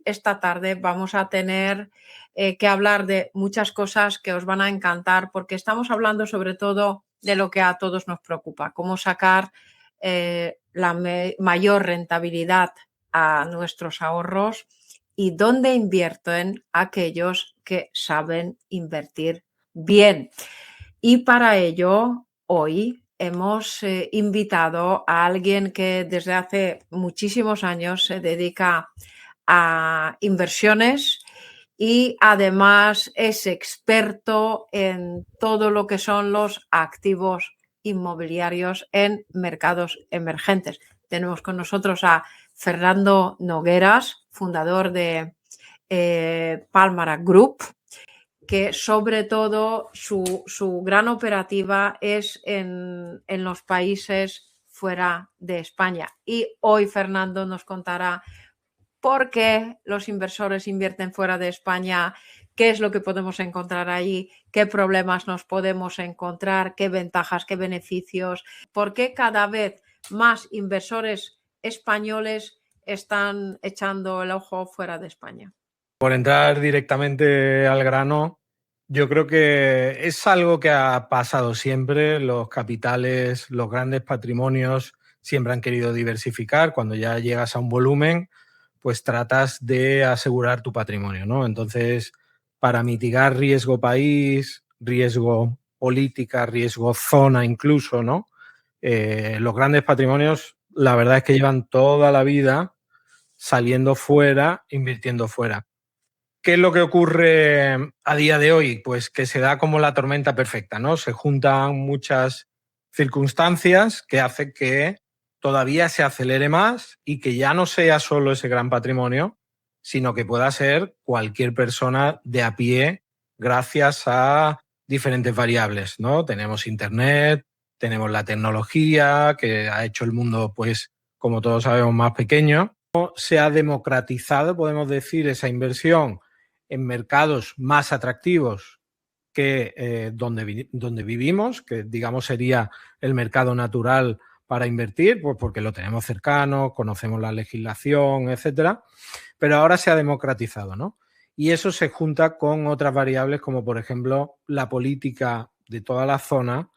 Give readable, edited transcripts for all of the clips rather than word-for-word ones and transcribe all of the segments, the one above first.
esta tarde vamos a tener que hablar de muchas cosas que os van a encantar, porque estamos hablando sobre todo de lo que a todos nos preocupa, cómo sacar la mayor rentabilidad a nuestros ahorros y dónde invierten aquellos que saben invertir bien. Y para ello, hoy hemos invitado a alguien que desde hace muchísimos años se dedica a inversiones y además es experto en todo lo que son los activos inmobiliarios en mercados emergentes. Tenemos con nosotros a Fernando Nogueras, fundador de Palmara Group, que sobre todo su gran operativa es en los países fuera de España. Y hoy Fernando nos contará por qué los inversores invierten fuera de España, qué es lo que podemos encontrar ahí, qué problemas nos podemos encontrar, qué ventajas, qué beneficios, por qué cada vez más inversores españoles están echando el ojo fuera de España. Por entrar directamente al grano, yo creo que es algo que ha pasado siempre. Los capitales, los grandes patrimonios siempre han querido diversificar. Cuando ya llegas a un volumen, pues tratas de asegurar tu patrimonio, ¿no? Entonces, para mitigar riesgo país, riesgo política, riesgo zona incluso, ¿no? Los grandes patrimonios, la verdad es que llevan toda la vida saliendo fuera, invirtiendo fuera. ¿Qué es lo que ocurre a día de hoy? Pues que se da como la tormenta perfecta, ¿no? Se juntan muchas circunstancias que hacen que todavía se acelere más y que ya no sea solo ese gran patrimonio, sino que pueda ser cualquier persona de a pie gracias a diferentes variables, ¿no? Tenemos Internet, tenemos la tecnología que ha hecho el mundo, pues, como todos sabemos, más pequeño. Se ha democratizado, podemos decir, esa inversión en mercados más atractivos que donde vivimos, que digamos sería el mercado natural para invertir, pues porque lo tenemos cercano, conocemos la legislación, etcétera, pero ahora se ha democratizado, ¿no? Y eso se junta con otras variables como, por ejemplo, la política de toda la zona,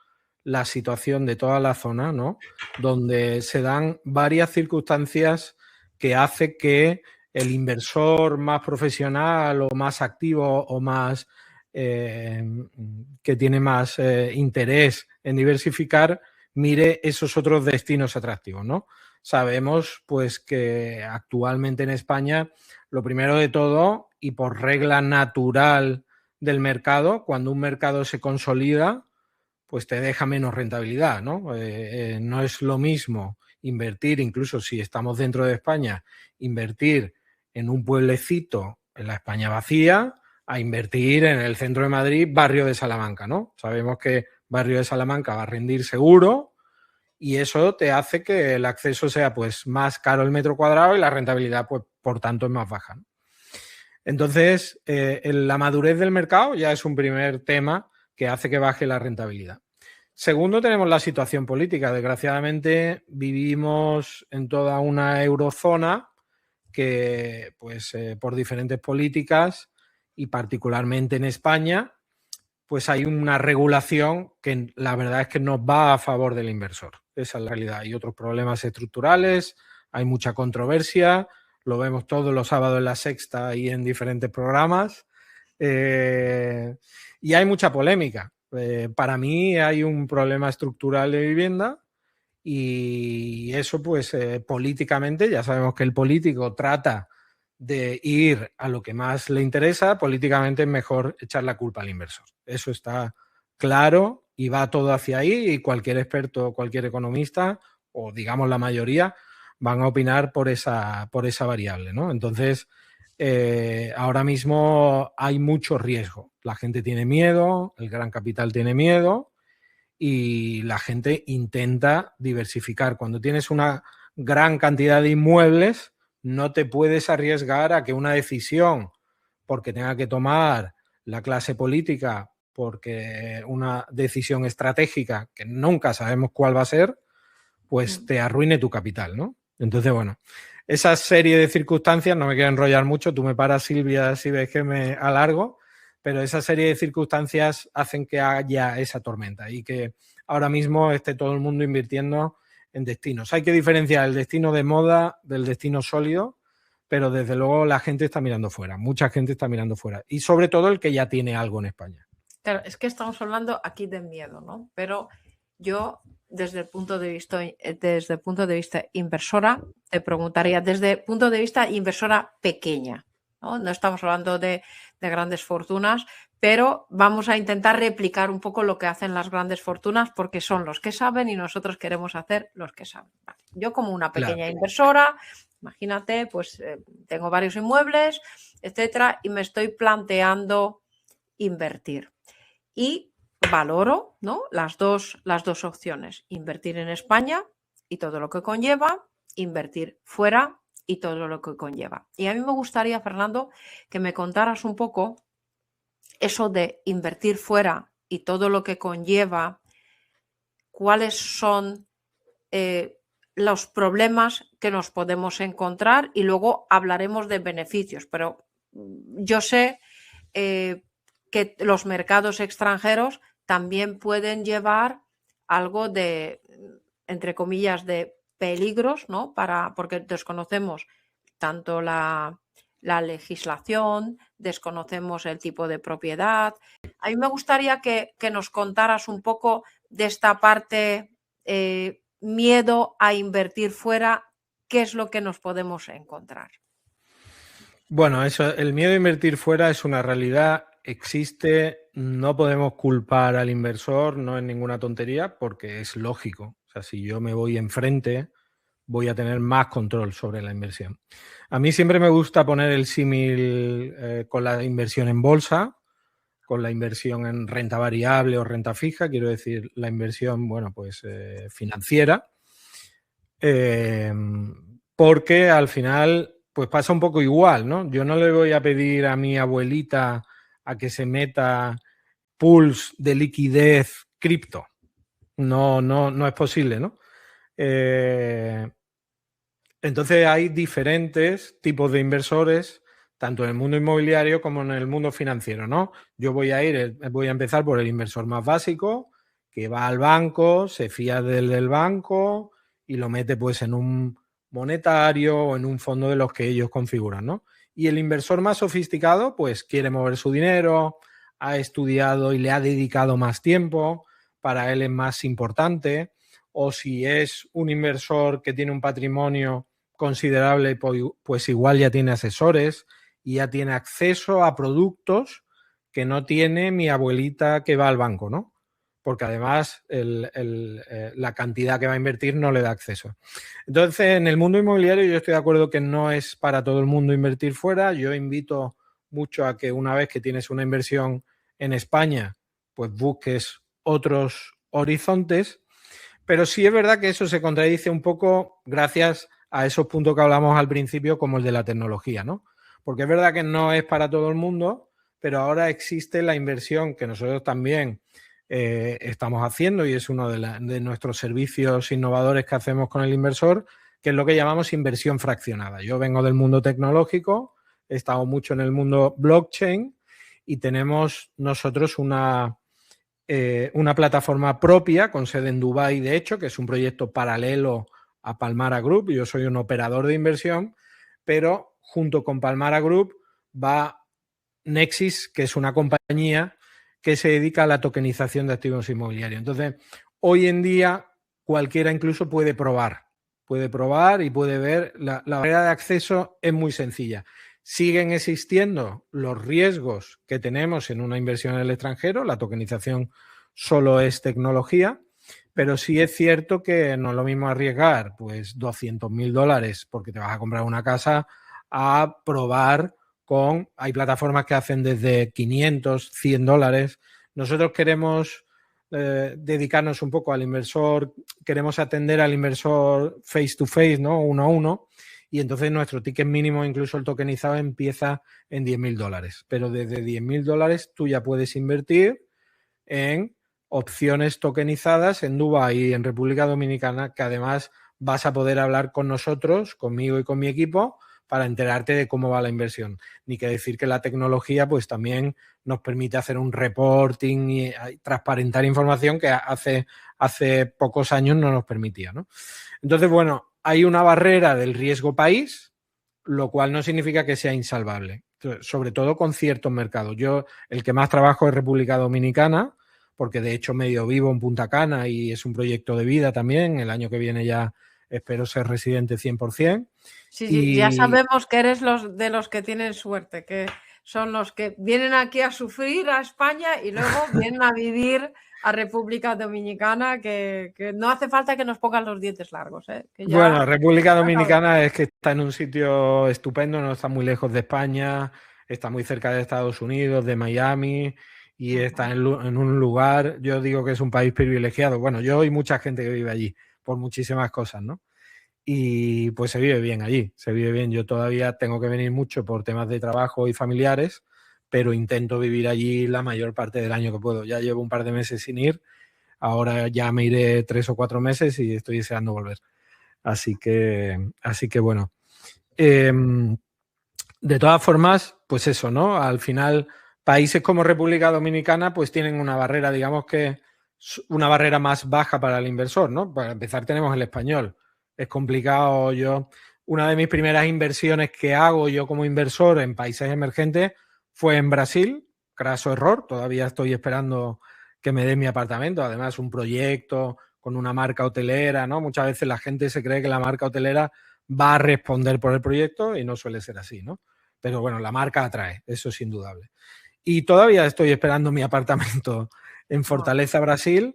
la situación de toda la zona, ¿no? Donde se dan varias circunstancias que hace que el inversor más profesional o más activo o más que tiene más interés en diversificar, mire esos otros destinos atractivos, ¿no? Sabemos pues que actualmente en España, lo primero de todo, y por regla natural del mercado, cuando un mercado se consolida, pues te deja menos rentabilidad, ¿no? No es lo mismo invertir, incluso si estamos dentro de España, invertir en un pueblecito en la España vacía, a invertir en el centro de Madrid, barrio de Salamanca, ¿no? Sabemos que barrio de Salamanca va a rendir seguro y eso te hace que el acceso sea pues más caro el metro cuadrado y la rentabilidad, pues por tanto, es más baja, ¿no? Entonces, la madurez del mercado ya es un primer tema que hace que baje la rentabilidad. Segundo, tenemos la situación política. Desgraciadamente, vivimos en toda una eurozona que, pues, por diferentes políticas y particularmente en España, pues hay una regulación que la verdad es que no va a favor del inversor. Esa es la realidad. Hay otros problemas estructurales, hay mucha controversia, lo vemos todos los sábados en La Sexta y en diferentes programas. Y hay mucha polémica. Para mí hay un problema estructural de vivienda y eso pues políticamente, ya sabemos que el político trata de ir a lo que más le interesa, políticamente es mejor echar la culpa al inversor. Eso está claro y va todo hacia ahí y cualquier experto, cualquier economista o digamos la mayoría van a opinar por esa variable, ¿no? Entonces, ahora mismo hay mucho riesgo. La gente tiene miedo, el gran capital tiene miedo y la gente intenta diversificar. Cuando tienes una gran cantidad de inmuebles, no te puedes arriesgar a que una decisión, porque tenga que tomar la clase política, porque una decisión estratégica, que nunca sabemos cuál va a ser, pues te arruine tu capital, ¿no? Entonces, bueno, esa serie de circunstancias, no me quiero enrollar mucho, tú me paras, Silvia, si ves que me alargo, pero esa serie de circunstancias hacen que haya esa tormenta y que ahora mismo esté todo el mundo invirtiendo en destinos. Hay que diferenciar el destino de moda del destino sólido, pero desde luego la gente está mirando fuera, mucha gente está mirando fuera y sobre todo el que ya tiene algo en España. Claro, es que estamos hablando aquí de miedo, ¿no? Pero yo, desde el punto de vista inversora, te preguntaría, desde el punto de vista inversora pequeña, ¿no? No estamos hablando de grandes fortunas, pero vamos a intentar replicar un poco lo que hacen las grandes fortunas porque son los que saben y nosotros queremos hacer los que saben. Vale. Yo como una pequeña inversora, imagínate, pues tengo varios inmuebles, etcétera, y me estoy planteando invertir. Y valoro, ¿no?, las dos opciones, invertir en España y todo lo que conlleva, invertir fuera y todo lo que conlleva. Y a mí me gustaría, Fernando, que me contaras un poco eso de invertir fuera y todo lo que conlleva, cuáles son los problemas que nos podemos encontrar y luego hablaremos de beneficios, pero yo sé que los mercados extranjeros también pueden llevar algo de, entre comillas, de peligros, ¿no? Porque desconocemos tanto la legislación, desconocemos el tipo de propiedad. A mí me gustaría que nos contaras un poco de esta parte, miedo a invertir fuera, qué es lo que nos podemos encontrar. Bueno, eso, el miedo a invertir fuera es una realidad, existe, no podemos culpar al inversor, no es ninguna tontería, porque es lógico. O sea, si yo me voy enfrente, voy a tener más control sobre la inversión. A mí siempre me gusta poner el símil con la inversión en bolsa, con la inversión en renta variable o renta fija, quiero decir, la inversión, bueno, pues financiera, porque al final pues pasa un poco igual, ¿no? Yo no le voy a pedir a mi abuelita a que se meta pools de liquidez cripto. No es posible, ¿no? Entonces hay diferentes tipos de inversores, tanto en el mundo inmobiliario como en el mundo financiero, ¿no? Yo voy a empezar por el inversor más básico, que va al banco, se fía del banco y lo mete pues en un monetario o en un fondo de los que ellos configuran, ¿no? Y el inversor más sofisticado pues quiere mover su dinero, ha estudiado y le ha dedicado más tiempo, para él es más importante, o si es un inversor que tiene un patrimonio considerable, pues igual ya tiene asesores y ya tiene acceso a productos que no tiene mi abuelita que va al banco, ¿no? Porque además la cantidad que va a invertir no le da acceso. Entonces, en el mundo inmobiliario yo estoy de acuerdo que no es para todo el mundo invertir fuera. Yo invito mucho a que una vez que tienes una inversión en España, pues busques otros horizontes, pero sí es verdad que eso se contradice un poco gracias a esos puntos que hablamos al principio, como el de la tecnología, ¿no? Porque es verdad que no es para todo el mundo, pero ahora existe la inversión que nosotros también estamos haciendo y es uno de nuestros servicios innovadores que hacemos con el inversor, que es lo que llamamos inversión fraccionada. Yo vengo del mundo tecnológico, he estado mucho en el mundo blockchain y tenemos nosotros una plataforma propia con sede en Dubái, de hecho, que es un proyecto paralelo a Palmara Group. Yo soy un operador de inversión, pero junto con Palmara Group va Nexis, que es una compañía que se dedica a la tokenización de activos inmobiliarios. Entonces, hoy en día cualquiera incluso puede probar y puede ver. La barrera de acceso es muy sencilla. Siguen existiendo los riesgos que tenemos en una inversión en el extranjero, la tokenización solo es tecnología, pero sí es cierto que no es lo mismo arriesgar pues $200.000 porque te vas a comprar una casa a probar hay plataformas que hacen desde 500, $100. Nosotros queremos dedicarnos un poco al inversor, queremos atender al inversor face to face, ¿no? Uno a uno, y entonces nuestro ticket mínimo, incluso el tokenizado, empieza en $10.000. Pero desde $10.000 tú ya puedes invertir en opciones tokenizadas en Dubái y en República Dominicana, que además vas a poder hablar con nosotros, conmigo y con mi equipo, para enterarte de cómo va la inversión. Ni que decir que la tecnología pues también nos permite hacer un reporting y transparentar información que hace pocos años no nos permitía, ¿no? Entonces, bueno, hay una barrera del riesgo país, lo cual no significa que sea insalvable, sobre todo con ciertos mercados. Yo, el que más trabajo es República Dominicana, porque de hecho medio vivo en Punta Cana y es un proyecto de vida también. El año que viene ya espero ser residente 100%. Sí, sí, ya sabemos que eres de los que tienen suerte, que son los que vienen aquí a sufrir a España y luego vienen a vivir a República Dominicana, que no hace falta que nos pongan los dientes largos. Que ya... Bueno, República Dominicana es que está en un sitio estupendo, no está muy lejos de España, está muy cerca de Estados Unidos, de Miami, y está en un lugar, yo digo que es un país privilegiado. Bueno, yo y mucha gente que vive allí, por muchísimas cosas, ¿no? Y pues se vive bien allí, se vive bien. Yo todavía tengo que venir mucho por temas de trabajo y familiares, pero intento vivir allí la mayor parte del año que puedo. Ya llevo un par de meses sin ir, ahora ya me iré 3 o 4 meses y estoy deseando volver. Así que bueno. De todas formas, pues eso, ¿no? Al final, países como República Dominicana pues tienen una barrera, digamos que una barrera más baja para el inversor, ¿no? Para empezar tenemos el español. Es complicado. Una de mis primeras inversiones que hago yo como inversor en países emergentes fue en Brasil. Craso error, todavía estoy esperando que me den mi apartamento. Además, un proyecto con una marca hotelera, ¿no? Muchas veces la gente se cree que la marca hotelera va a responder por el proyecto y no suele ser así, ¿no? Pero bueno, la marca atrae, eso es indudable. Y todavía estoy esperando mi apartamento en Fortaleza, Brasil,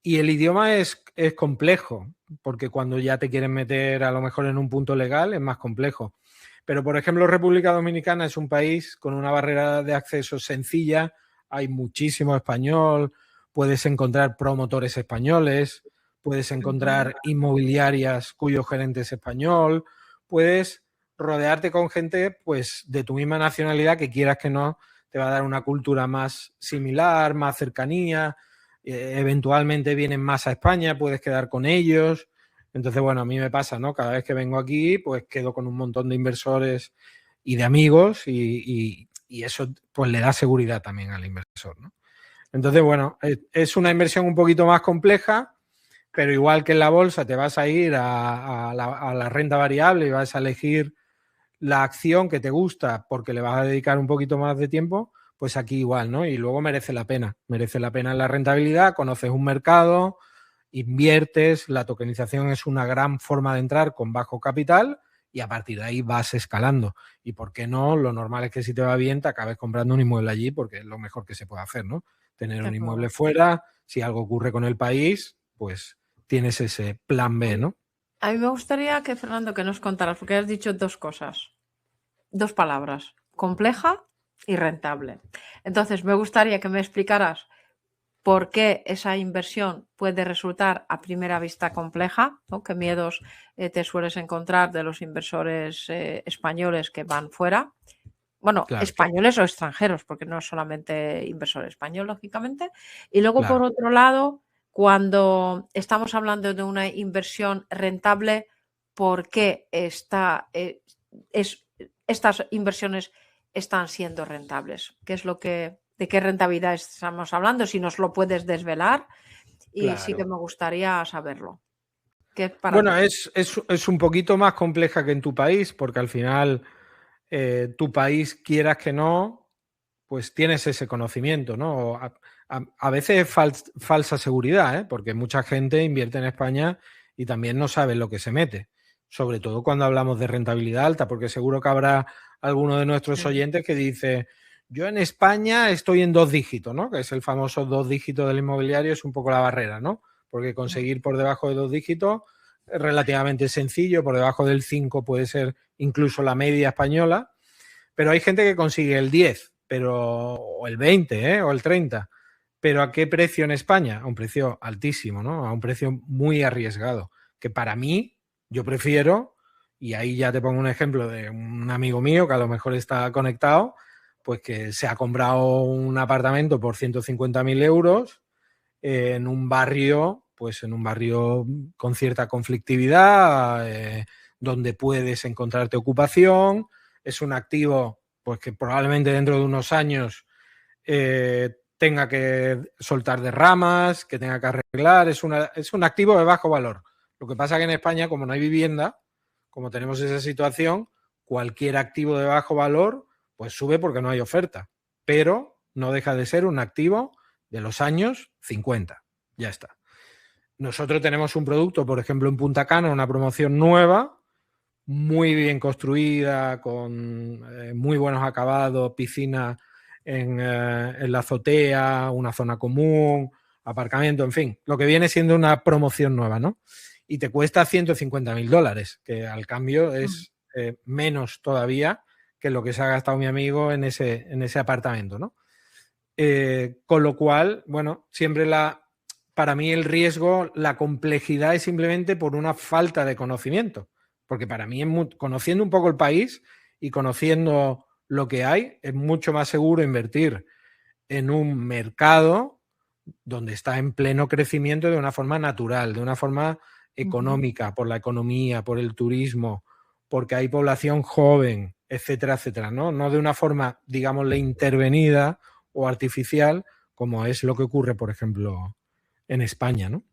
y el idioma es complejo, porque cuando ya te quieren meter a lo mejor en un punto legal es más complejo. Pero, por ejemplo, República Dominicana es un país con una barrera de acceso sencilla, hay muchísimo español, puedes encontrar promotores españoles, puedes encontrar inmobiliarias cuyo gerente es español, puedes rodearte con gente pues de tu misma nacionalidad que quieras que no, te va a dar una cultura más similar, más cercanía, eventualmente vienen más a España, puedes quedar con ellos. Entonces, bueno, a mí me pasa, ¿no? Cada vez que vengo aquí, pues quedo con un montón de inversores y de amigos y eso pues le da seguridad también al inversor, ¿no? Entonces, bueno, es una inversión un poquito más compleja, pero igual que en la bolsa te vas a ir a la renta variable y vas a elegir la acción que te gusta porque le vas a dedicar un poquito más de tiempo, pues aquí igual, ¿no? Y luego merece la pena la rentabilidad, conoces un mercado, inviertes, la tokenización es una gran forma de entrar con bajo capital y a partir de ahí vas escalando. Y por qué no, lo normal es que si te va bien te acabes comprando un inmueble allí porque es lo mejor que se puede hacer, ¿no? Tener un inmueble fuera, si algo ocurre con el país, pues tienes ese plan B, ¿no? A mí me gustaría que, Fernando, que nos contaras, porque has dicho dos cosas, dos palabras, compleja y rentable. Entonces, me gustaría que me explicaras por qué esa inversión puede resultar a primera vista compleja, ¿no? ¿Qué miedos te sueles encontrar de los inversores españoles que van fuera? Bueno, Claro, españoles o extranjeros, porque no es solamente inversor español, lógicamente. Y luego, por claro. otro lado, cuando estamos hablando de una inversión rentable, ¿por qué estas inversiones están siendo rentables? ¿Qué es de qué rentabilidad estamos hablando? Si nos lo puedes desvelar, y sí que Claro. me gustaría saberlo. ¿Qué es para Bueno, ti? es un poquito más compleja que en tu país, porque al final tu país, quieras que no, pues tienes ese conocimiento, ¿no? A veces es falsa seguridad, ¿eh? Porque mucha gente invierte en España y también no sabe lo que se mete, sobre todo cuando hablamos de rentabilidad alta, porque seguro que habrá alguno de nuestros oyentes que dice, yo en España estoy en 2 dígitos, ¿no? Que es el famoso 2 dígitos del inmobiliario, es un poco la barrera, ¿no? Porque conseguir por debajo de 2 dígitos es relativamente sencillo, por debajo del 5 puede ser incluso la media española, pero hay gente que consigue el 10, o el 20, o el 30. ¿Pero a qué precio en España? A un precio altísimo, ¿no? A un precio muy arriesgado. Que para mí, yo prefiero, y ahí ya te pongo un ejemplo de un amigo mío que a lo mejor está conectado, pues que se ha comprado un apartamento por 150.000 euros en un barrio pues en un barrio con cierta conflictividad, donde puedes encontrarte ocupación. Es un activo pues que probablemente dentro de unos años tenga que soltar derramas, que tenga que arreglar. Es un activo de bajo valor. Lo que pasa que en España, como no hay vivienda, como tenemos esa situación, cualquier activo de bajo valor pues sube porque no hay oferta, pero no deja de ser un activo de los años 50. Ya está. Nosotros tenemos un producto, por ejemplo, en Punta Cana, una promoción nueva, muy bien construida, con muy buenos acabados, piscina en la azotea, una zona común, aparcamiento, en fin, lo que viene siendo una promoción nueva, ¿no? Y te cuesta $150.000, que al cambio es menos todavía que lo que se ha gastado mi amigo en ese apartamento, ¿no? Con lo cual, bueno, siempre para mí el riesgo, la complejidad es simplemente por una falta de conocimiento. Porque para mí, conociendo un poco el país y conociendo lo que hay, es mucho más seguro invertir en un mercado donde está en pleno crecimiento de una forma natural, de una forma económica, por la economía, por el turismo, porque hay población joven, etcétera, etcétera, ¿no? No de una forma, digámosle, intervenida o artificial, como es lo que ocurre, por ejemplo, en España, ¿no?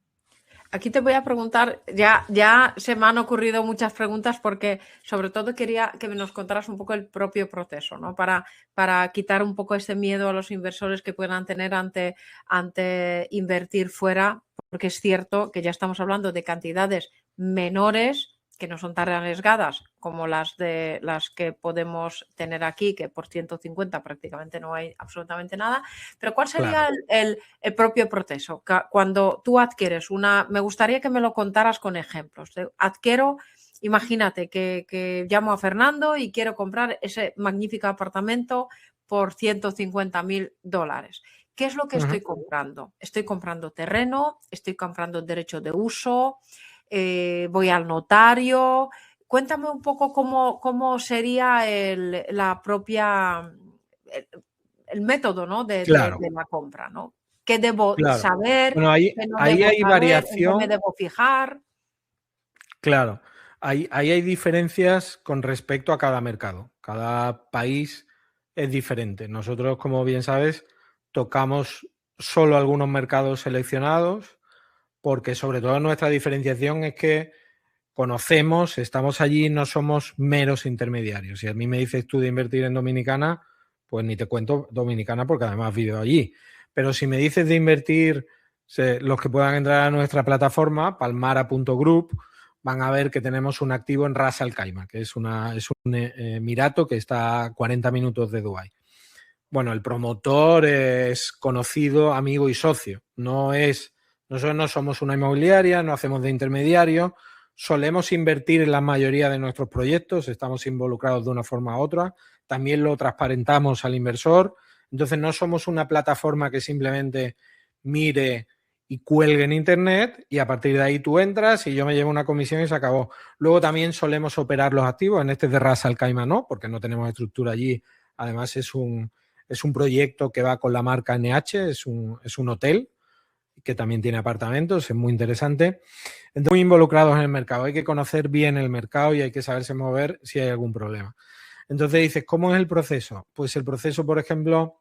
Aquí te voy a preguntar, ya se me han ocurrido muchas preguntas porque sobre todo quería que nos contaras un poco el propio proceso, ¿no? Para quitar un poco ese miedo a los inversores que puedan tener ante invertir fuera, porque es cierto que ya estamos hablando de cantidades menores que no son tan arriesgadas como las que podemos tener aquí, que por 150 prácticamente no hay absolutamente nada. Pero ¿cuál sería Claro. el propio proceso? Cuando tú adquieres me gustaría que me lo contaras con ejemplos. Adquiero, imagínate que llamo a Fernando y quiero comprar ese magnífico apartamento por $150.000. ¿Qué es lo que estoy comprando? Estoy comprando terreno, estoy comprando derecho de uso, voy al notario. Cuéntame un poco cómo sería la propia, el método, ¿no? de Claro, la compra, ¿no? ¿Qué debo claro. saber? Bueno, ahí, ¿Qué no ahí debo hay saber? ¿En qué me variación. debo fijar? Claro, ahí hay diferencias con respecto a cada mercado. Cada país es diferente. Nosotros, como bien sabes, tocamos solo algunos mercados seleccionados porque sobre todo nuestra diferenciación es que conocemos, estamos allí, no somos meros intermediarios. Si a mí me dices tú de invertir en Dominicana, pues ni te cuento Dominicana porque además vivo allí. Pero si me dices de invertir, los que puedan entrar a nuestra plataforma, palmara.group, van a ver que tenemos un activo en Ras Al Khaimah, que es un emirato que está a 40 minutos de Dubái. Bueno, el promotor es conocido, amigo y socio. Nosotros no somos una inmobiliaria, no hacemos de intermediario, solemos invertir en la mayoría de nuestros proyectos, estamos involucrados de una forma u otra, también lo transparentamos al inversor, entonces no somos una plataforma que simplemente mire y cuelgue en internet y a partir de ahí tú entras y yo me llevo una comisión y se acabó. Luego también solemos operar los activos, en este de Ras Al Khaimah no, porque no tenemos estructura allí, además es un proyecto que va con la marca NH, es un hotel que también tiene apartamentos, es muy interesante. Entonces, muy involucrados en el mercado. Hay que conocer bien el mercado y hay que saberse mover si hay algún problema. Entonces dices, ¿cómo es el proceso? Pues el proceso, por ejemplo,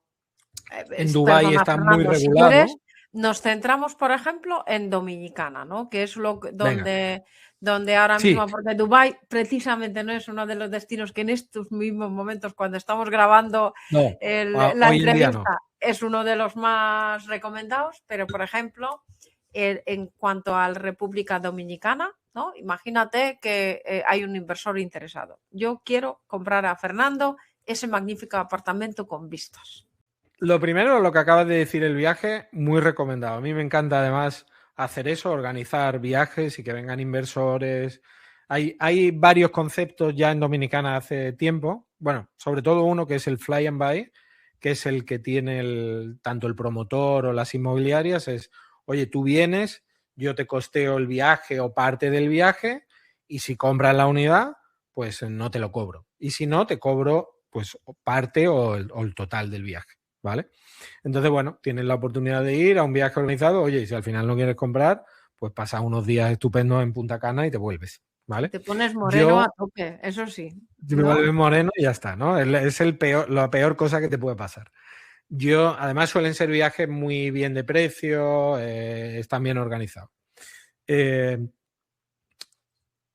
en Dubái Perdona, está muy Fernando, si quieres, regulado. nos centramos, por ejemplo, en Dominicana, ¿no? Que es Venga, donde ahora sí, mismo, porque Dubái precisamente no es uno de los destinos que en estos mismos momentos, cuando estamos grabando no, la hoy en día no. entrevista, es uno de los más recomendados, pero, por ejemplo, en cuanto a la República Dominicana, ¿no? Imagínate que hay un inversor interesado. Yo quiero comprar a Fernando ese magnífico apartamento con vistas. Lo primero, lo que acabas de decir, el viaje, muy recomendado. A mí me encanta además hacer eso, organizar viajes y que vengan inversores. Hay varios conceptos ya en Dominicana hace tiempo. Bueno, sobre todo uno que es el fly and buy, que es el que tiene tanto el promotor o las inmobiliarias. Es, oye, tú vienes, yo te costeo el viaje o parte del viaje y si compras la unidad, pues no te lo cobro. Y si no, te cobro pues parte o el total del viaje. ¿Vale? Entonces, bueno, tienes la oportunidad de ir a un viaje organizado. Oye, y si al final no quieres comprar, pues pasas unos días estupendos en Punta Cana y te vuelves, ¿vale? Te pones moreno a tope, eso sí, Te ¿no? vuelves moreno y ya está, ¿no? Es la peor cosa que te puede pasar. Además, suelen ser viajes muy bien de precio, están bien organizados.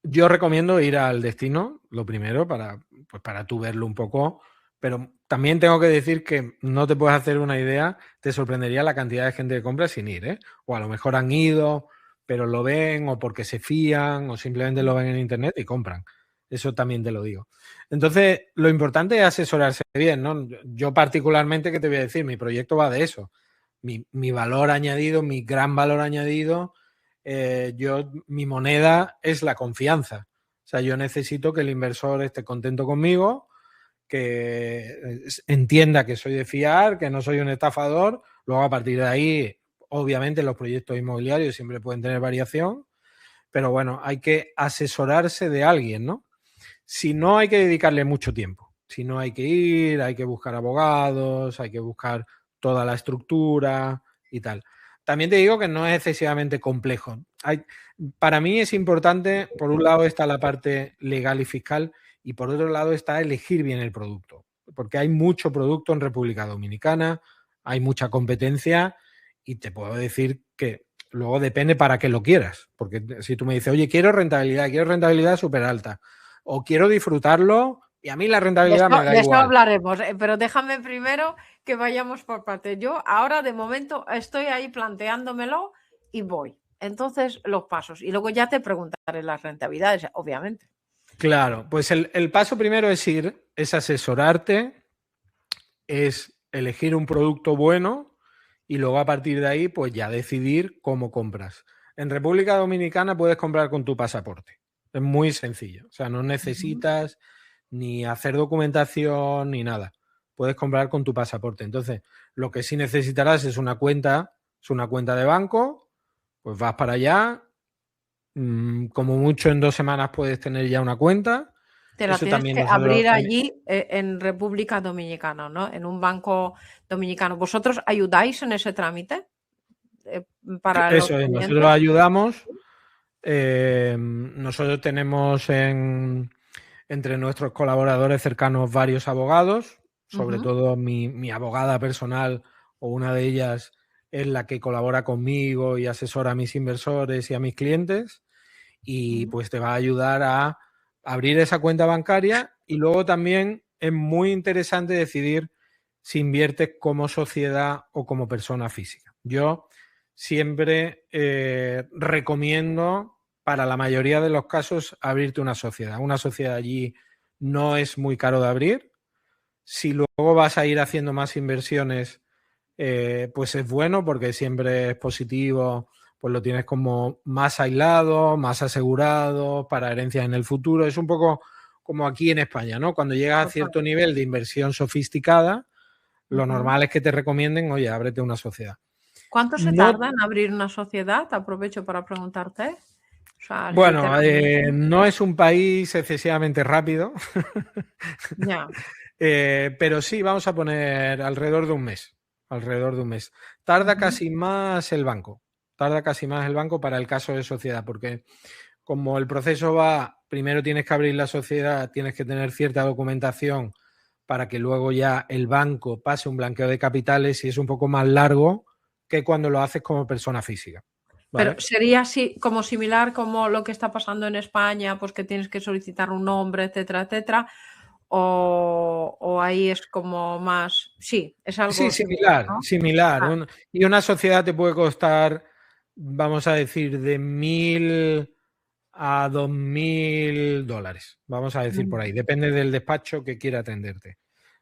Yo recomiendo ir al destino, lo primero, para tú verlo un poco, pero también tengo que decir que no te puedes hacer una idea, te sorprendería la cantidad de gente que compra sin ir, ¿eh? O a lo mejor han ido, pero lo ven, o porque se fían, o simplemente lo ven en internet y compran. Eso también te lo digo. Entonces, lo importante es asesorarse bien, ¿no? Yo particularmente, ¿qué te voy a decir? Mi proyecto va de eso. Mi valor añadido, mi gran valor añadido, mi moneda es la confianza. O sea, yo necesito que el inversor esté contento conmigo, que entienda que soy de fiar, que no soy un estafador. Luego, a partir de ahí, obviamente, los proyectos inmobiliarios siempre pueden tener variación, pero bueno, hay que asesorarse de alguien, ¿no? Si no, hay que dedicarle mucho tiempo. Si no, hay que ir, hay que buscar abogados, hay que buscar toda la estructura y tal. También te digo que no es excesivamente complejo. Para mí es importante, por un lado está la parte legal y fiscal y por otro lado está elegir bien el producto, porque hay mucho producto en República Dominicana, hay mucha competencia y te puedo decir que luego depende para qué lo quieras, porque si tú me dices, oye, quiero rentabilidad súper alta o quiero disfrutarlo y a mí la rentabilidad me da De eso igual. hablaremos, pero déjame primero que vayamos por partes. Yo ahora de momento estoy ahí planteándomelo y voy. Entonces los pasos y luego ya te preguntaré las rentabilidades, obviamente. Claro, pues el paso primero es ir, es asesorarte, es elegir un producto bueno y luego a partir de ahí pues ya decidir cómo compras. En República Dominicana puedes comprar con tu pasaporte. Es muy sencillo. O sea, no necesitas ni hacer documentación ni nada. Puedes comprar con tu pasaporte. Entonces, lo que sí necesitarás es una cuenta de banco, pues vas para allá. Como mucho en 2 semanas puedes tener ya una cuenta. Te la Eso tienes también que nosotros... abrir allí en República Dominicana, ¿no? En un banco dominicano. ¿Vosotros ayudáis en ese trámite para los Eso es, nosotros clientes? ayudamos. Nosotros tenemos entre nuestros colaboradores cercanos varios abogados, sobre todo mi abogada personal o una de ellas es la que colabora conmigo y asesora a mis inversores y a mis clientes y pues te va a ayudar a abrir esa cuenta bancaria y luego también es muy interesante decidir si inviertes como sociedad o como persona física. Yo siempre recomiendo para la mayoría de los casos abrirte una sociedad. Una sociedad allí no es muy caro de abrir. Si luego vas a ir haciendo más inversiones, pues es bueno porque siempre es positivo, pues lo tienes como más aislado, más asegurado para herencias en el futuro. Es un poco como aquí en España, ¿no? Cuando llegas a cierto nivel de inversión sofisticada, lo normal es que te recomienden, oye, ábrete una sociedad. ¿Cuánto se No, tarda en abrir una sociedad? Aprovecho para preguntarte. O sea, bueno, literalmente. no es un país excesivamente rápido, Ya. pero sí, vamos a poner alrededor de un mes. Alrededor de un mes. Tarda casi más el banco. Tarda casi más el banco para el caso de sociedad, porque como el proceso va, primero tienes que abrir la sociedad, tienes que tener cierta documentación para que luego ya el banco pase un blanqueo de capitales y es un poco más largo que cuando lo haces como persona física. Pero ¿Vale? sería así como similar como lo que está pasando en España, pues que tienes que solicitar un nombre, etcétera, etcétera. O ahí es como más. Sí, es Sí, algo similar, similar, ¿no? similar. Ah, Y una sociedad te puede costar, vamos a decir, de 1.000 a 2.000 dólares. Vamos a decir por ahí. Depende del despacho que quiera atenderte.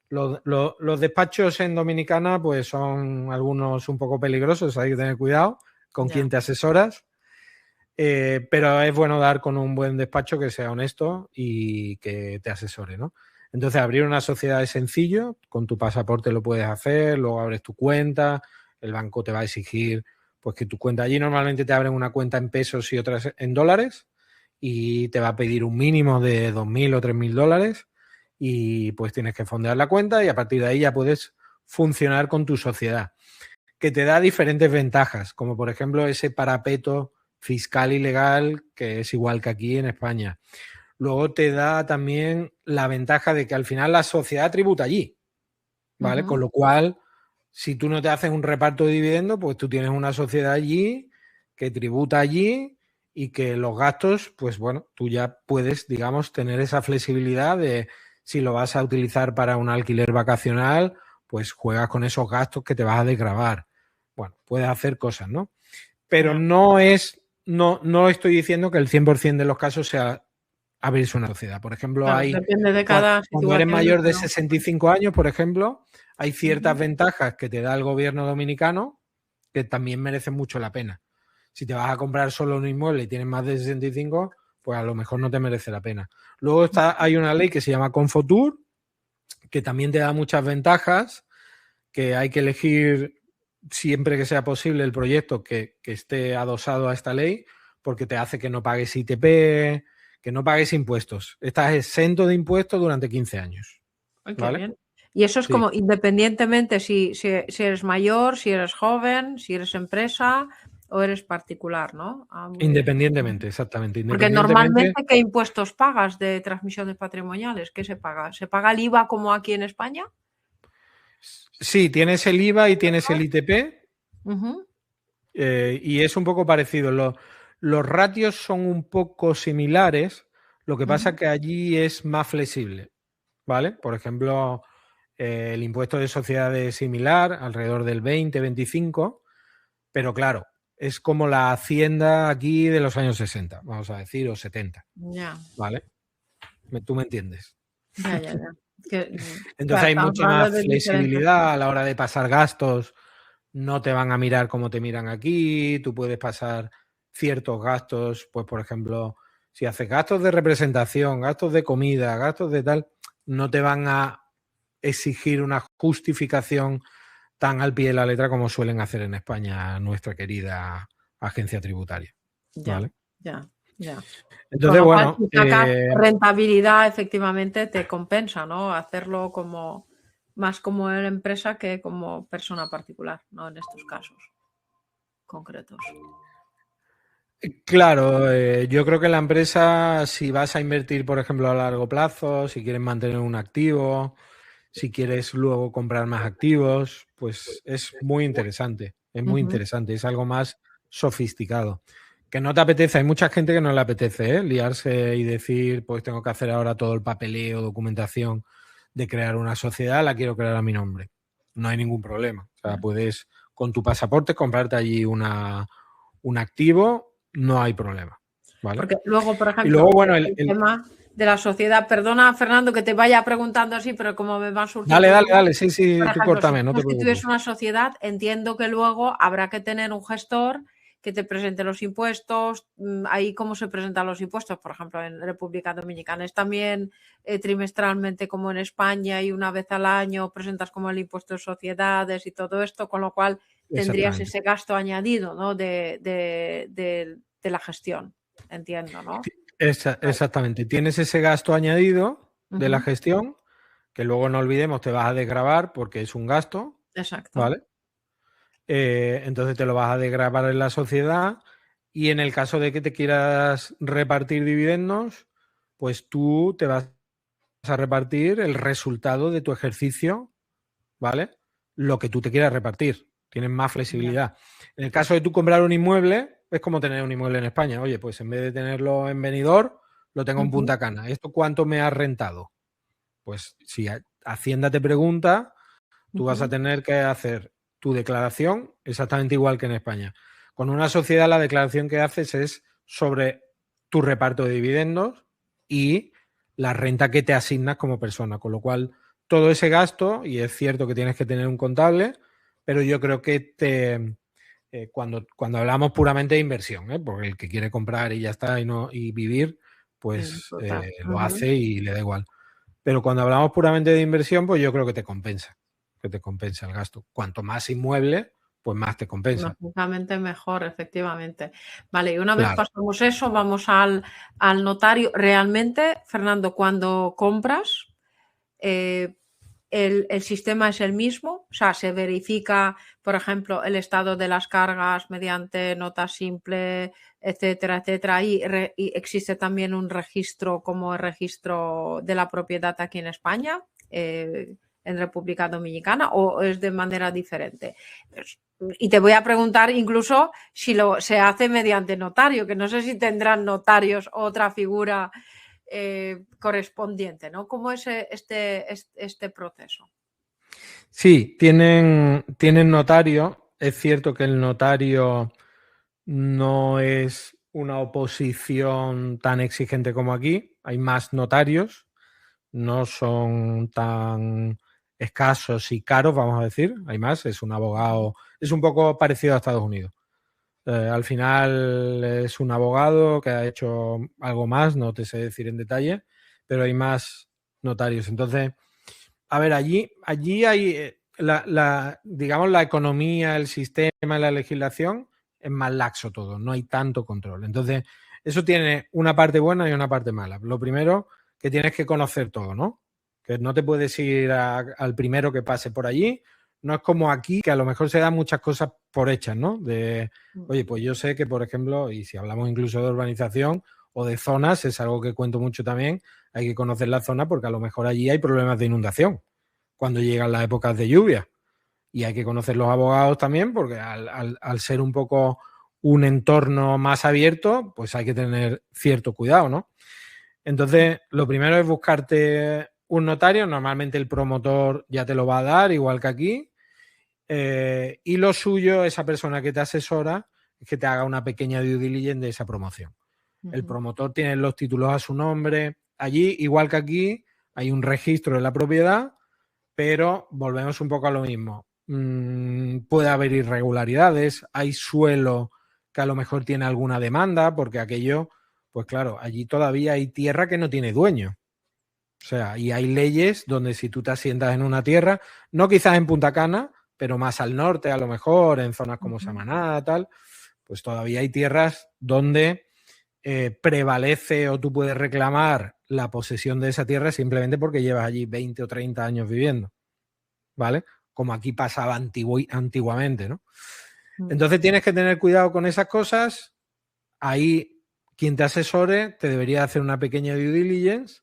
Los despachos en Dominicana, pues son algunos un poco peligrosos, hay que tener cuidado con ya. quién te asesoras. Pero es bueno dar con un buen despacho que sea honesto y que te asesore, ¿no? Entonces, abrir una sociedad es sencillo, con tu pasaporte lo puedes hacer, luego abres tu cuenta, el banco te va a exigir pues que tu cuenta, allí normalmente te abren una cuenta en pesos y otras en dólares y te va a pedir un mínimo de 2.000 o 3.000 dólares y pues tienes que fondear la cuenta y a partir de ahí ya puedes funcionar con tu sociedad, que te da diferentes ventajas, como por ejemplo ese parapeto fiscal y legal, que es igual que aquí en España. Luego te da también la ventaja de que al final la sociedad tributa allí, ¿vale? Con lo cual, si tú no te haces un reparto de dividendos, pues tú tienes una sociedad allí que tributa allí y que los gastos, pues bueno, tú ya puedes, digamos, tener esa flexibilidad de si lo vas a utilizar para un alquiler vacacional, pues juegas con esos gastos que te vas a desgravar. Bueno, puedes hacer cosas, ¿no? Pero no estoy diciendo que el 100% de los casos sea abrirse una sociedad. Por ejemplo, Claro, depende de cada cuando eres mayor de situación. 65 años, por ejemplo, hay ciertas ventajas que te da el gobierno dominicano que también merecen mucho la pena. Si te vas a comprar solo un inmueble y tienes más de 65, pues a lo mejor no te merece la pena. Luego hay una ley que se llama Confotur, que también te da muchas ventajas, que hay que elegir siempre que sea posible el proyecto que esté adosado a esta ley, porque te hace que no pagues ITP, que no pagues impuestos. Estás exento de impuestos durante 15 años. Ay, qué ¿Vale? bien. Y eso es como independientemente si eres mayor, si eres joven, si eres empresa o eres particular, ¿no? Muy bien. Independientemente, exactamente. Porque Independientemente. normalmente, ¿qué impuestos pagas de transmisiones patrimoniales? ¿Qué se paga? ¿Se paga el IVA como aquí en España? Sí, tienes el IVA y tienes el ITP. Y es un poco parecido. Los ratios son un poco similares. Lo que pasa es que allí es más flexible. ¿Vale? Por ejemplo, el impuesto de sociedades es similar, alrededor del 20-25, pero claro, es como la hacienda aquí de los años 60, vamos a decir, o 70. Ya. ¿Vale? Tú me entiendes. Ya. Entonces hay mucha más flexibilidad a la hora de pasar gastos. No te van a mirar como te miran aquí. Tú puedes pasar ciertos gastos, pues por ejemplo, si haces gastos de representación, gastos de comida, gastos de tal, no te van a exigir una justificación tan al pie de la letra como suelen hacer en España nuestra querida agencia tributaria. ¿Vale? Ya. Entonces, bueno. Sacar rentabilidad efectivamente te compensa, ¿no? Hacerlo más como en empresa que como persona particular, ¿no? En estos casos concretos. Claro, yo creo que la empresa, si vas a invertir, por ejemplo, a largo plazo, si quieres mantener un activo, si quieres luego comprar más activos, pues es muy interesante, es algo más sofisticado. Que no te apetece, hay mucha gente que no le apetece, liarse y decir, pues tengo que hacer ahora todo el papeleo, documentación de crear una sociedad, la quiero crear a mi nombre. No hay ningún problema. O sea, puedes con tu pasaporte comprarte allí un activo, no hay problema. ¿Vale? Porque luego, por ejemplo, y luego, bueno, el tema de la sociedad, perdona Fernando que te vaya preguntando así, pero como me van surgiendo. Dale, sí, por tú ejemplo, córtame, si no te preocupes. constituyes una sociedad, entiendo que luego habrá que tener un gestor que te presente los impuestos. Ahí cómo se presentan los impuestos, por ejemplo, en República Dominicana. ¿Es también trimestralmente como en España y una vez al año presentas como el impuesto de sociedades y todo esto, con lo cual tendrías ese gasto añadido, ¿no? de la gestión, entiendo, ¿no? Exactamente. Tienes ese gasto añadido de la gestión, que luego no olvidemos, te vas a desgravar porque es un gasto. Exacto. ¿Vale? Entonces te lo vas a desgravar en la sociedad y en el caso de que te quieras repartir dividendos, pues tú te vas a repartir el resultado de tu ejercicio, ¿vale? Lo que tú te quieras repartir. Tienes más flexibilidad. En el caso de tú comprar un inmueble, es como tener un inmueble en España. Oye, pues en vez de tenerlo en Benidorm, lo tengo en Punta Cana. ¿Esto cuánto me ha rentado? Pues si Hacienda te pregunta, tú vas a tener que hacer tu declaración exactamente igual que en España. Con una sociedad la declaración que haces es sobre tu reparto de dividendos y la renta que te asignas como persona, con lo cual todo ese gasto, y es cierto que tienes que tener un contable, pero yo creo que cuando hablamos puramente de inversión, porque el que quiere comprar y ya está y vivir, pues lo hace y le da igual. Pero cuando hablamos puramente de inversión, pues yo creo que te compensa el gasto. Cuanto más inmueble, pues más te compensa. Lógicamente mejor, efectivamente. Vale, y una vez pasamos eso, vamos al notario. Realmente, Fernando, cuando compras, el sistema es el mismo, o sea, se verifica, por ejemplo, el estado de las cargas mediante nota simple, etcétera, etcétera, y existe también un registro como el registro de la propiedad aquí en España, en República Dominicana, o es de manera diferente. Y te voy a preguntar incluso si se hace mediante notario, que no sé si tendrán notarios o otra figura correspondiente, ¿no? ¿Cómo es este proceso? Sí, tienen notario. Es cierto que el notario no es una oposición tan exigente como aquí. Hay más notarios, no son tan escasos y caros, vamos a decir. Hay más, es un abogado, es un poco parecido a Estados Unidos. Al final es un abogado que ha hecho algo más, no te sé decir en detalle, pero hay más notarios. Entonces, a ver, allí hay, digamos, la economía, el sistema, la legislación es más laxo todo, no hay tanto control. Entonces, eso tiene una parte buena y una parte mala. Lo primero, que tienes que conocer todo, ¿no? Que no te puedes ir al primero que pase por allí. No es como aquí, que a lo mejor se dan muchas cosas por hechas, ¿no? Oye, pues yo sé que, por ejemplo, y si hablamos incluso de urbanización o de zonas, es algo que cuento mucho también, hay que conocer la zona porque a lo mejor allí hay problemas de inundación cuando llegan las épocas de lluvia. Y hay que conocer los abogados también porque al ser un poco un entorno más abierto, pues hay que tener cierto cuidado, ¿no? Entonces, lo primero es buscarte un notario, normalmente el promotor ya te lo va a dar, igual que aquí, y lo suyo, esa persona que te asesora, es que te haga una pequeña due diligence de esa promoción. El promotor tiene los títulos a su nombre. Allí, igual que aquí, hay un registro de la propiedad, pero volvemos un poco a lo mismo. Puede haber irregularidades, hay suelo que a lo mejor tiene alguna demanda, porque aquello, pues claro, allí todavía hay tierra que no tiene dueño. O sea, y hay leyes donde si tú te asientas en una tierra, no quizás en Punta Cana, pero más al norte a lo mejor, en zonas como Samaná, tal, pues todavía hay tierras donde prevalece o tú puedes reclamar la posesión de esa tierra simplemente porque llevas allí 20 o 30 años viviendo, ¿vale? Como aquí pasaba antiguamente, ¿no? Entonces tienes que tener cuidado con esas cosas. Ahí quien te asesore te debería hacer una pequeña due diligence.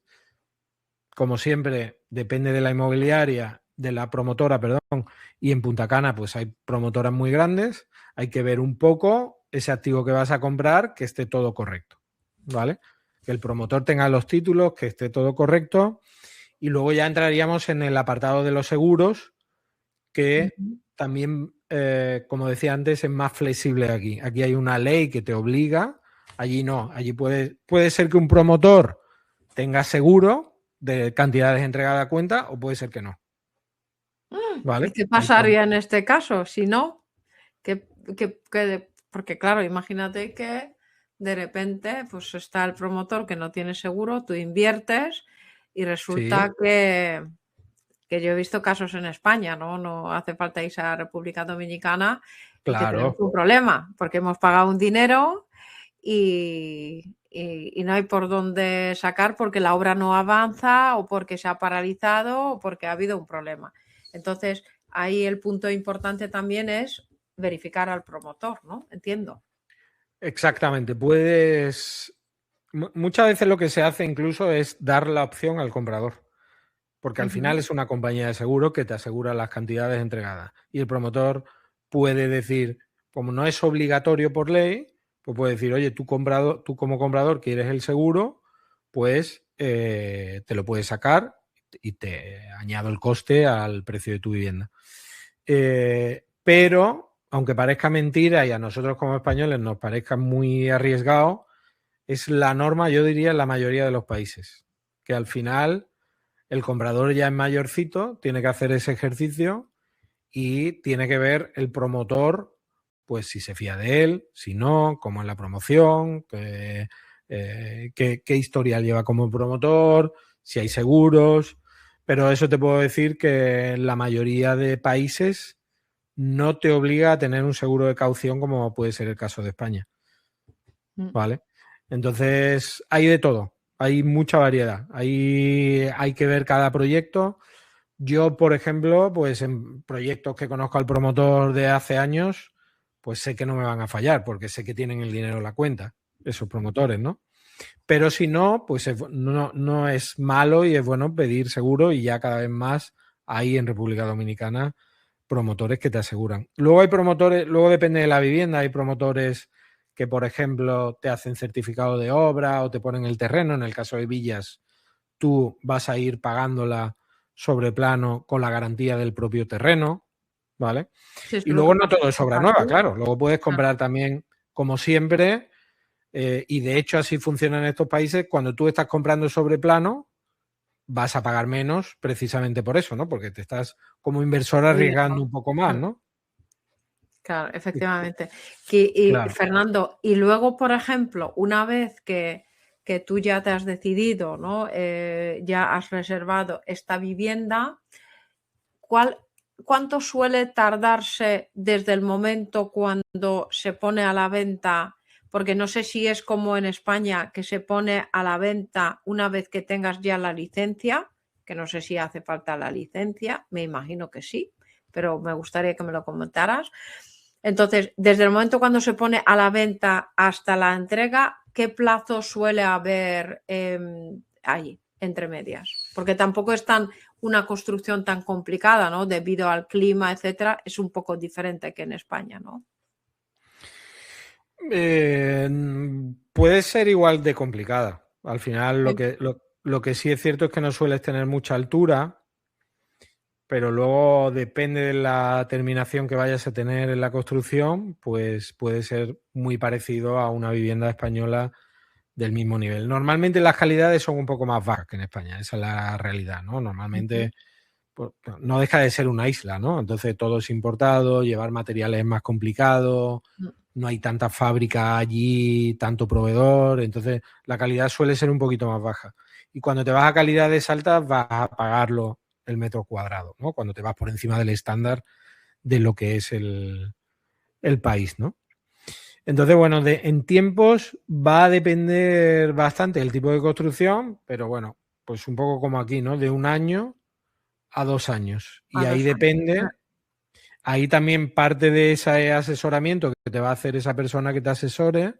Como siempre, depende de la inmobiliaria, de la promotora, perdón, y en Punta Cana pues hay promotoras muy grandes. Hay que ver un poco ese activo que vas a comprar, que esté todo correcto, ¿vale? Que el promotor tenga los títulos, que esté todo correcto. Y luego ya entraríamos en el apartado de los seguros, que también, como decía antes, es más flexible aquí. Aquí hay una ley que te obliga, allí no. Allí puede ser que un promotor tenga seguro de cantidades entregadas a cuenta o puede ser que no. ¿Y ¿Vale? qué pasaría en este caso? Si no, porque claro, imagínate que de repente pues está el promotor que no tiene seguro, tú inviertes y Sí, resulta que yo he visto casos en España, ¿no? No hace falta irse a República Dominicana y que tenemos claro. un problema, porque hemos pagado un dinero y no hay por dónde sacar porque la obra no avanza o porque se ha paralizado o porque ha habido un problema. Entonces, ahí el punto importante también es verificar al promotor, ¿no? Entiendo. Exactamente. Muchas veces lo que se hace incluso es dar la opción al comprador. Porque al final Ujú. es una compañía de seguro que te asegura las cantidades entregadas. Y el promotor puede decir, como no es obligatorio por ley, pues puede decir, oye, tú como comprador quieres el seguro, pues te lo puedes sacar y te añado el coste al precio de tu vivienda. Pero, aunque parezca mentira y a nosotros como españoles nos parezca muy arriesgado, es la norma, yo diría, en la mayoría de los países. Que al final el comprador ya es mayorcito, tiene que hacer ese ejercicio y tiene que ver el promotor, pues si se fía de él, si no, cómo es la promoción, qué historial lleva como promotor, si hay seguros. Pero eso te puedo decir que en la mayoría de países no te obliga a tener un seguro de caución como puede ser el caso de España. Mm. ¿Vale? Entonces, hay de todo, hay mucha variedad. Hay que ver cada proyecto, Yo, por ejemplo, pues en proyectos que conozco al promotor de hace años, pues sé que no me van a fallar porque sé que tienen el dinero en la cuenta, esos promotores, ¿no? Pero si no, pues no es malo y es bueno pedir seguro y ya cada vez más hay en República Dominicana promotores que te aseguran. Luego hay promotores, luego depende de la vivienda, hay promotores que, por ejemplo, te hacen certificado de obra o te ponen el terreno. En el caso de villas, tú vas a ir pagándola sobre plano con la garantía del propio terreno, ¿vale? Sí, es Y lo que luego no pasa todo es en obra nueva, Brasil. claro. Luego puedes Claro. comprar también, como siempre, y de hecho así funciona en estos países, cuando tú estás comprando sobre plano, vas a pagar menos precisamente por eso, ¿no? Porque te estás como inversor arriesgando un poco más, ¿no? Claro, Y efectivamente. Y claro. Fernando, y luego, por ejemplo, una vez que tú ya te has decidido, ¿no? Ya has reservado esta vivienda, ¿cuál, cuánto suele tardarse desde el momento cuando se pone a la venta? Porque no sé si es como en España, que se pone a la venta una vez que tengas ya la licencia, que no sé si hace falta la licencia, me imagino que sí, pero me gustaría que me lo comentaras. Entonces, desde el momento cuando se pone a la venta hasta la entrega, ¿qué plazo suele haber ahí, entre medias? Porque tampoco es una construcción tan complicada, ¿no? Debido al clima, etcétera, es un poco diferente que en España, ¿no? Eh, puede ser igual de complicada. Al final, Sí. lo que sí es cierto es que no sueles tener mucha altura, pero luego depende de la terminación que vayas a tener en la construcción, pues puede ser muy parecido a una vivienda española del mismo nivel. Normalmente las calidades son un poco más bajas que en España, esa es la realidad, ¿no? Ujú. Normalmente pues, no deja de ser una isla, ¿no? Entonces todo es importado, llevar materiales es más complicado, no hay tanta fábrica allí, tanto proveedor, entonces la calidad suele ser un poquito más baja. Y cuando te vas a calidades altas vas a pagarlo el metro cuadrado, ¿no? Cuando te vas por encima del estándar de lo que es el país, ¿no? Entonces, bueno, en tiempos va a depender bastante del tipo de construcción, pero bueno, pues un poco como aquí, ¿no? De 1 año a 2 años. A Y ahí 2 años. depende, ahí también parte de ese asesoramiento que te va a hacer esa persona que te asesore,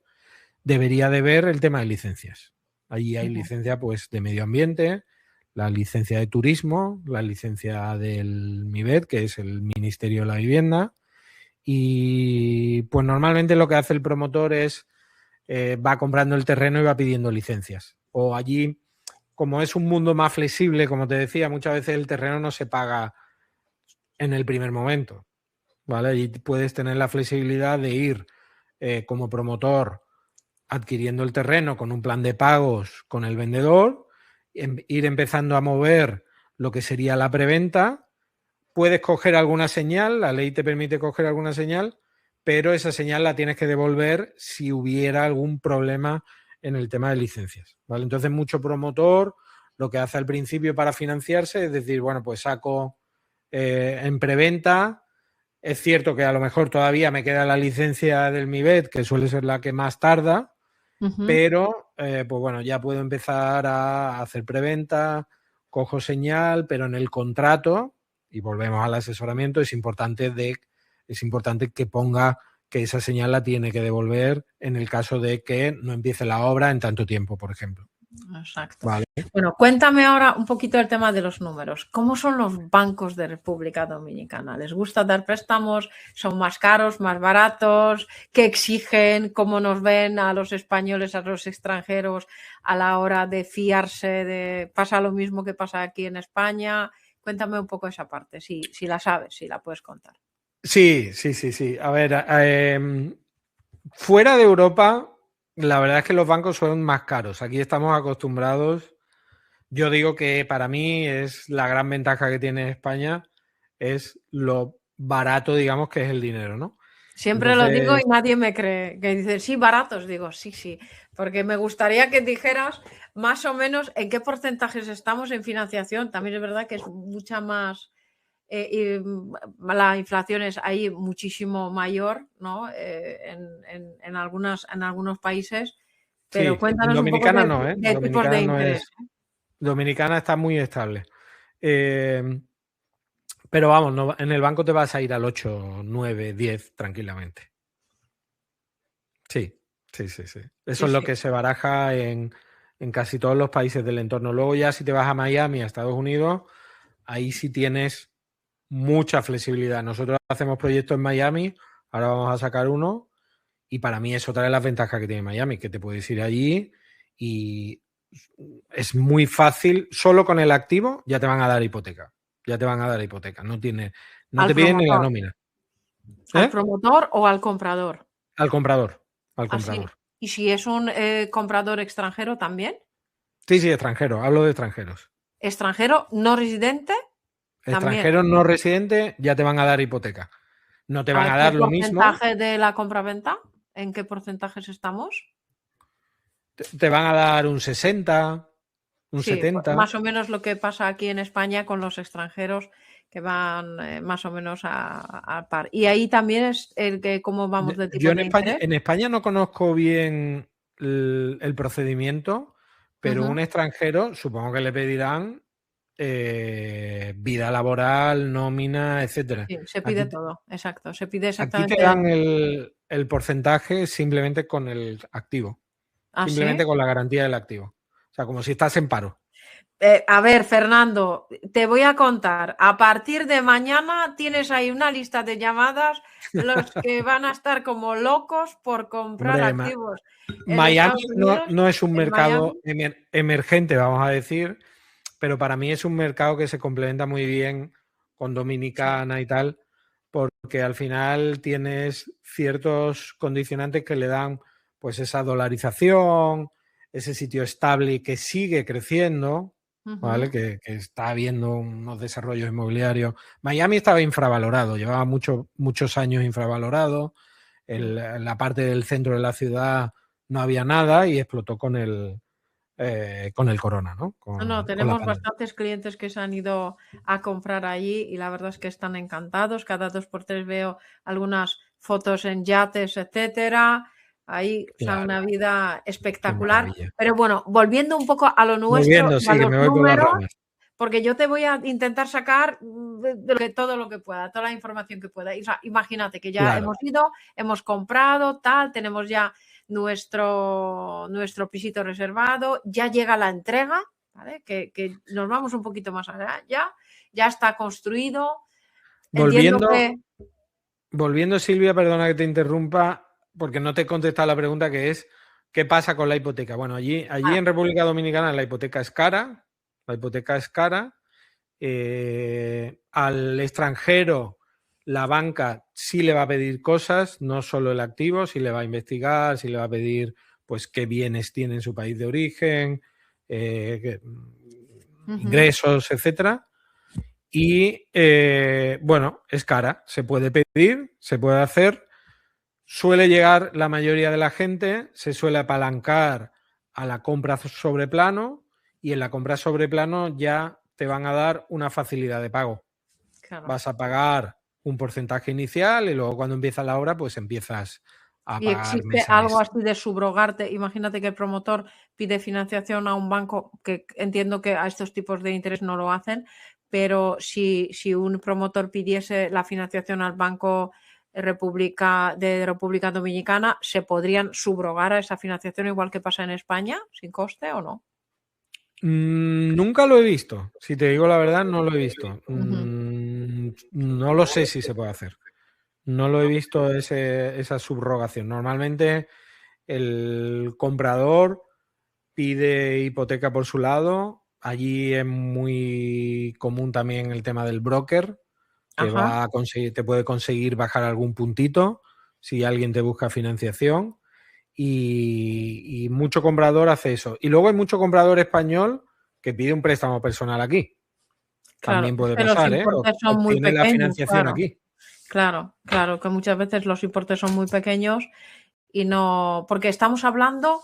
debería de ver el tema de licencias. Allí hay Ujú. licencia pues de medio ambiente, la licencia de turismo, la licencia del MIBET, que es el Ministerio de la Vivienda, y pues normalmente lo que hace el promotor es va comprando el terreno y va pidiendo licencias. O allí, como es un mundo más flexible, como te decía, muchas veces el terreno no se paga en el primer momento, ¿vale? Y puedes tener la flexibilidad de ir como promotor adquiriendo el terreno con un plan de pagos con el vendedor, ir empezando a mover lo que sería la preventa. Puedes coger alguna señal, la ley te permite coger alguna señal, pero esa señal la tienes que devolver si hubiera algún problema en el tema de licencias, ¿vale? Entonces, mucho promotor lo que hace al principio para financiarse es decir, bueno, pues saco en preventa. Es cierto que a lo mejor todavía me queda la licencia del MIBET, que suele ser la que más tarda, Ujú. pero pues bueno, ya puedo empezar a hacer preventa, cojo señal, pero en el contrato, y volvemos al asesoramiento, es importante que ponga que esa señal la tiene que devolver en el caso de que no empiece la obra en tanto tiempo, por ejemplo. Exacto. Vale. Bueno, cuéntame ahora un poquito el tema de los números. ¿Cómo son los bancos de República Dominicana? ¿Les gusta dar préstamos? ¿Son más caros, más baratos? ¿Qué exigen? ¿Cómo nos ven a los españoles, a los extranjeros a la hora de fiarse de... ¿Pasa lo mismo que pasa aquí en España? Cuéntame un poco esa parte, si la sabes, si la puedes contar. Sí, sí, sí, sí. A ver, fuera de Europa, la verdad es que los bancos son más caros. Aquí estamos acostumbrados. Yo digo que para mí es la gran ventaja que tiene España, es lo barato, digamos, que es el dinero, ¿no? Siempre lo digo Entonces, y nadie me cree. Que dicen, sí, baratos. Digo, sí, sí. Porque me gustaría que dijeras más o menos en qué porcentajes estamos en financiación. También es verdad que es mucha más. La inflación es ahí muchísimo mayor, ¿no? En algunos países. Pero sí, en cuéntanos un poco Dominicana no, ¿eh? de tipos de Dominicana no interés. es. Dominicana está muy estable. Eh, Pero vamos, no, en el banco te vas a ir al 8, 9, 10 tranquilamente. Sí, sí, sí, sí. Eso Sí, es lo sí. que se baraja en casi todos los países del entorno. Luego ya si te vas a Miami, a Estados Unidos, ahí sí tienes mucha flexibilidad. Nosotros hacemos proyectos en Miami, ahora vamos a sacar uno, y para mí es otra de las ventajas que tiene Miami, que te puedes ir allí y es muy fácil, solo con el activo ya te van a dar hipoteca. Ya te van a dar hipoteca. No Al te piden ni la promotor. nómina. ¿Al ¿Eh? promotor o al comprador? Al comprador. Al Así. comprador. ¿Y si es un comprador extranjero también? Sí, sí, extranjero. Hablo de extranjeros. Extranjero no residente también. Extranjeros no residentes ya te van a dar hipoteca. No te van ¿A a qué dar lo mismo. porcentaje de la compraventa? ¿En qué porcentajes estamos? Te van a dar un 60, un Sí, 70. más o menos lo que pasa aquí en España con los extranjeros que van más o menos a par. Y ahí también es el que cómo vamos de Yo tipos de interés. En España no conozco bien el procedimiento, pero Ujú. un extranjero supongo que le pedirán vida laboral, nómina, etcétera. Sí, se pide Aquí, todo, exacto. Se pide aquí te exactamente dan el porcentaje simplemente con el activo, así. simplemente con la garantía del activo. O sea, como si estás en paro. A ver, Fernando, te voy a contar. A partir de mañana tienes ahí una lista de llamadas, los que van a estar como locos por comprar Hombre, activos en Miami Estados Unidos, no es un en Miami. mercado emergente, vamos a decir, pero para mí es un mercado que se complementa muy bien con Sí. Dominicana y tal, porque al final tienes ciertos condicionantes que le dan pues esa dolarización, ese sitio estable que sigue creciendo, ¿vale? Ujú. Que está habiendo unos desarrollos inmobiliarios. Miami estaba infravalorado, llevaba muchos años infravalorado. Sí. En la parte del centro de la ciudad no había nada y explotó con el corona, ¿no? No, no, Con la tenemos pandemia. bastantes clientes que se han ido a comprar allí y la verdad es que están encantados. Cada dos por tres veo algunas fotos en yates, etcétera. Ahí, o sea, Claro, una vida qué espectacular. maravilla. Pero bueno, volviendo un poco a lo nuestro Volviendo, y a sí, que los me voy por las números, ramas. porque yo te voy a intentar sacar todo lo que pueda, toda la información que pueda. O sea, imagínate que ya Claro. hemos ido, hemos comprado, tal, tenemos ya nuestro pisito reservado, ya llega la entrega, ¿vale? Que nos vamos un poquito más allá, ya está construido. Entiendo Volviendo, que volviendo, Silvia, perdona que te interrumpa, porque no te he contestado la pregunta que es, ¿qué pasa con la hipoteca? Bueno, allí ah, en República Dominicana la hipoteca es cara, la hipoteca es cara. Al extranjero la banca sí le va a pedir cosas, no solo el activo, sí le va a investigar, sí le va a pedir pues qué bienes tiene en su país de origen, ujú, ingresos, etcétera. Y bueno, es cara, se puede pedir, se puede hacer, suele llegar la mayoría de la gente, se suele apalancar a la compra sobre plano y en la compra sobre plano ya te van a dar una facilidad de pago. claro. Vas a pagar un porcentaje inicial y luego cuando empieza la obra pues empiezas a ¿Y pagar existe mes a algo mes. así de subrogarte? Imagínate que el promotor pide financiación a un banco, que entiendo que a estos tipos de interés no lo hacen, pero si un promotor pidiese la financiación al Banco de República Dominicana, ¿se podrían subrogar a esa financiación igual que pasa en España, sin coste o no? Nunca lo he visto, si te digo la verdad, no lo he visto. Ujú. No lo sé si se puede hacer. No lo he visto esa subrogación. Normalmente el comprador pide hipoteca por su lado. Allí es muy común también el tema del broker, que Ajá, va a conseguir, te puede conseguir bajar algún puntito si alguien te busca financiación. Y mucho comprador hace eso. Y luego hay mucho comprador español que pide un préstamo personal aquí. claro. También Es puede que los pasar, ¿eh? importes son muy Obtiene la pequeños, financiación claro. aquí. Claro, claro, que muchas veces los importes son muy pequeños y no, porque estamos hablando,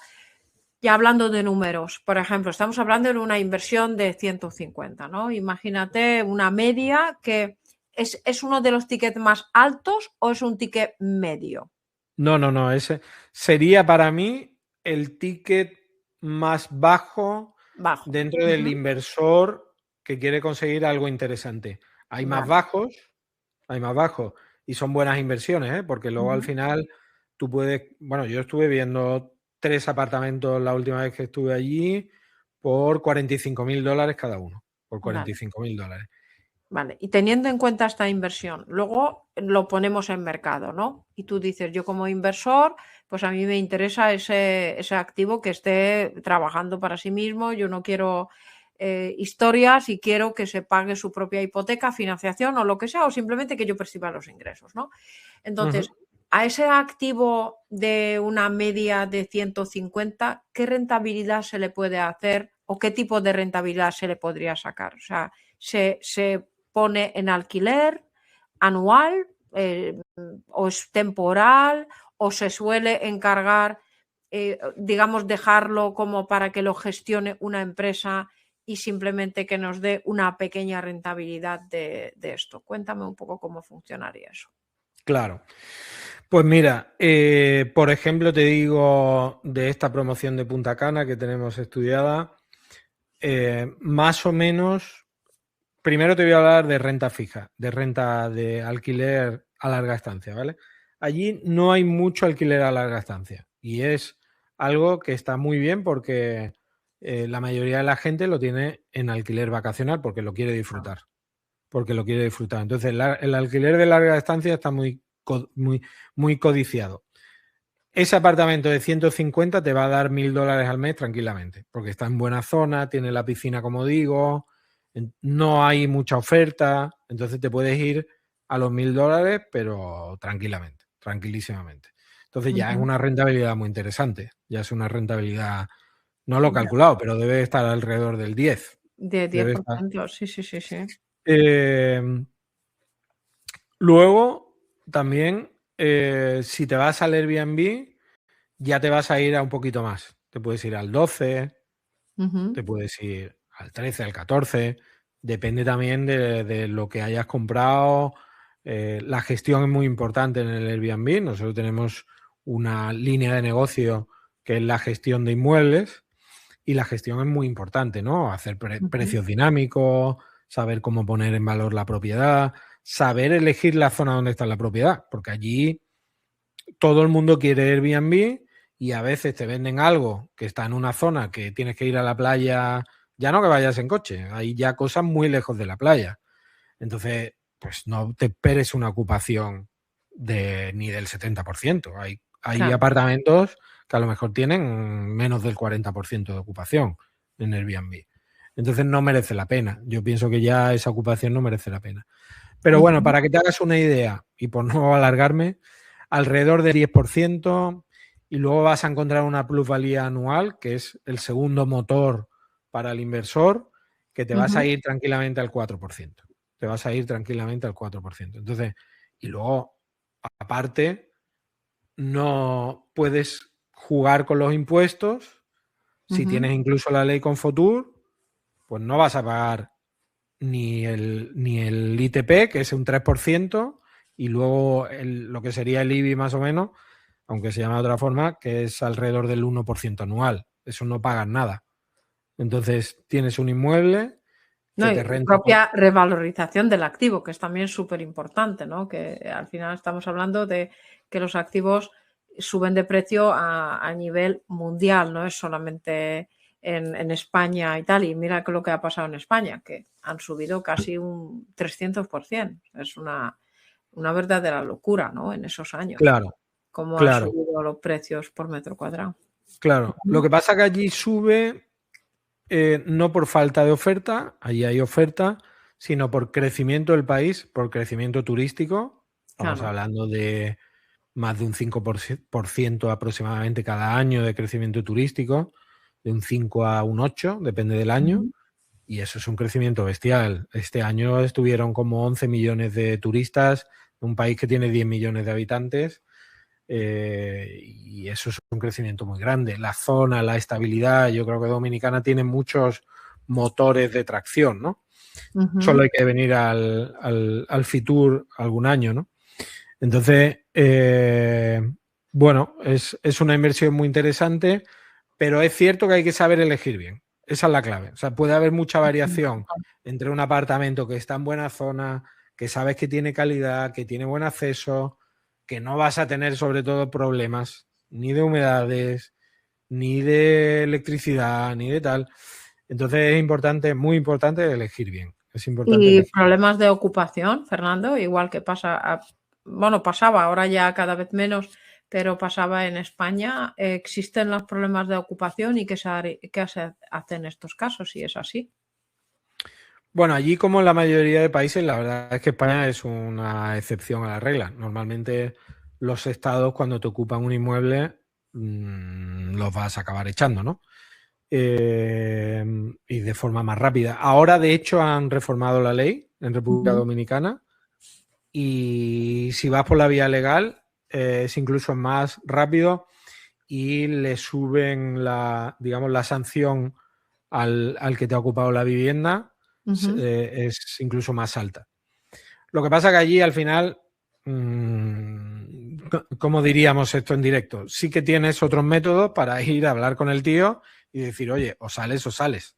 ya hablando de números, por ejemplo, estamos hablando de una inversión de 150, ¿no? Imagínate una media que es uno de los tickets más altos o es un ticket medio, No, no, no. Ese sería para mí el ticket más bajo bajo. dentro del Ujú. inversor que quiere conseguir algo interesante. Hay más Vale. bajos, y son buenas inversiones, ¿eh? Porque luego al final tú puedes, bueno, yo estuve viendo 3 apartamentos la última vez que estuve allí por $45.000 cada uno, por Vale. $45.000. Vale, y teniendo en cuenta esta inversión, luego lo ponemos en mercado, ¿no? Y tú dices, yo como inversor, pues a mí me interesa ese activo que esté trabajando para sí mismo, yo no quiero historias y quiero que se pague su propia hipoteca, financiación o lo que sea, o simplemente que yo perciba los ingresos, ¿no? Entonces, a ese activo de una media de 150, ¿qué rentabilidad se le puede hacer o qué tipo de rentabilidad se le podría sacar? O sea, se pone en alquiler anual o es temporal o se suele encargar, digamos, dejarlo como para que lo gestione una empresa y simplemente que nos dé una pequeña rentabilidad de esto. Cuéntame un poco cómo funcionaría eso. Claro. Pues mira, por ejemplo, te digo de esta promoción de Punta Cana que tenemos estudiada, más o menos, primero te voy a hablar de renta fija, de renta de alquiler a larga estancia, ¿vale? Allí no hay mucho alquiler a larga estancia y es algo que está muy bien porque la mayoría de la gente lo tiene en alquiler vacacional porque lo quiere Ah, disfrutar. Porque lo quiere disfrutar. Entonces, el alquiler de larga estancia está muy codiciado. Ese apartamento de 150 te va a dar $1.000 al mes tranquilamente, porque está en buena zona, tiene la piscina, como digo, no hay mucha oferta, entonces te puedes ir a los $1.000, pero tranquilamente, tranquilísimamente. Entonces ya es ujú. una rentabilidad muy interesante, ya es una rentabilidad, no lo he Ya, calculado, pero debe estar alrededor del 10. de diez Debe por estar. ciento, sí, sí, sí, sí. Eh, Luego, también, si te vas al Airbnb, ya te vas a ir a un poquito más. Te puedes ir al 12, Ujú, te puedes ir al 13, al 14. Depende también de lo que hayas comprado. La gestión es muy importante en el Airbnb. Nosotros tenemos una línea de negocio que es la gestión de inmuebles y la gestión es muy importante, ¿no? Hacer ujú, precios dinámicos, saber cómo poner en valor la propiedad, saber elegir la zona donde está la propiedad, porque allí todo el mundo quiere Airbnb y a veces te venden algo que está en una zona que tienes que ir a la playa, ya no que vayas en coche, hay ya cosas muy lejos de la playa. Entonces, pues no te esperes una ocupación ni del 70%. Hay claro. apartamentos que a lo mejor tienen menos del 40% de ocupación en Airbnb. Entonces no merece la pena. Yo pienso que ya esa ocupación no merece la pena. Pero bueno, Ujú, para que te hagas una idea y por no alargarme, alrededor del 10% y luego vas a encontrar una plusvalía anual, que es el segundo motor para el inversor, que te vas a ujú. ir tranquilamente al 4%. Te vas a ir tranquilamente al 4%. Entonces, y luego, aparte, no puedes jugar con los impuestos. Si Ujú. tienes incluso la ley Confotur, pues no vas a pagar ni el ITP, que es un 3%, y luego lo que sería el IBI más o menos, aunque se llama de otra forma, que es alrededor del 1% anual. Eso no pagas nada. Entonces tienes un inmueble No, que y te renta por. propia revalorización del activo, que es también súper importante, ¿no? Que al final estamos hablando de que los activos suben de precio a nivel mundial, no es solamente en España y tal. Y mira que lo que ha pasado en España, que han subido casi un 300%. Es una verdadera locura, ¿no? En esos años, Claro, cómo han claro, subido los precios por metro cuadrado. claro. Lo Ujú. que pasa que allí sube no por falta de oferta, allí hay oferta, sino por crecimiento del país, por crecimiento turístico. Estamos Claro. hablando de más de un 5% aproximadamente cada año de crecimiento turístico, de un 5 a un 8, depende del año, Ujú. y eso es un crecimiento bestial. Este año estuvieron como 11 millones de turistas, un país que tiene 10 millones de habitantes, y eso es un crecimiento muy grande. La zona, la estabilidad, yo creo que Dominicana tiene muchos motores de tracción, ¿no? Solo Ujú. hay que venir al Fitur algún año, ¿no? Entonces, bueno, es una inversión muy interesante, pero es cierto que hay que saber elegir bien. Esa es la clave. O sea, puede haber mucha variación entre un apartamento que está en buena zona, que sabes que tiene calidad, que tiene buen acceso, que no vas a tener sobre todo problemas ni de humedades, ni de electricidad, ni de tal. Entonces es importante, muy importante elegir bien. Es importante Y elegir. problemas de ocupación, Fernando, igual que bueno, pasaba, ahora ya cada vez menos, pero pasaba en España. ¿Existen los problemas de ocupación y qué se hace en estos casos, si es así? Bueno, allí como en la mayoría de países, la verdad es que España es una excepción a la regla. Normalmente los estados cuando te ocupan un inmueble los vas a acabar echando, ¿no? Y de forma más rápida. Ahora, de hecho, han reformado la ley en República Dominicana y si vas por la vía legal es incluso más rápido y le suben digamos, la sanción al que te ha ocupado la vivienda es incluso más alta. Lo que pasa que allí al final, ¿cómo diríamos esto en directo? Sí que tienes otros métodos para ir a hablar con el tío y decir, oye, o sales o sales.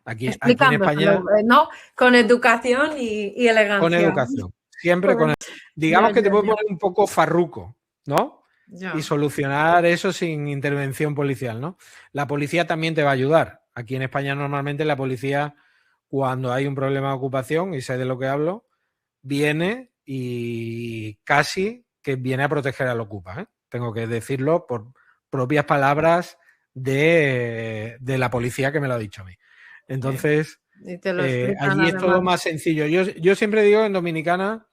Aquí en España, ¿no? Con educación y con elegancia. educación. Siempre con digamos que te puede poner un poco farruco, ¿no? Ya. Y solucionar eso sin intervención policial, ¿no? La policía también te va a ayudar. Aquí en España normalmente la policía, cuando hay un problema de ocupación, y sé de lo que hablo, viene y casi que viene a proteger al ocupa, ¿eh? Tengo que decirlo por propias palabras de la policía que me lo ha dicho a mí. Entonces, Y te lo explican allí es todo además. más sencillo. Yo siempre digo en Dominicana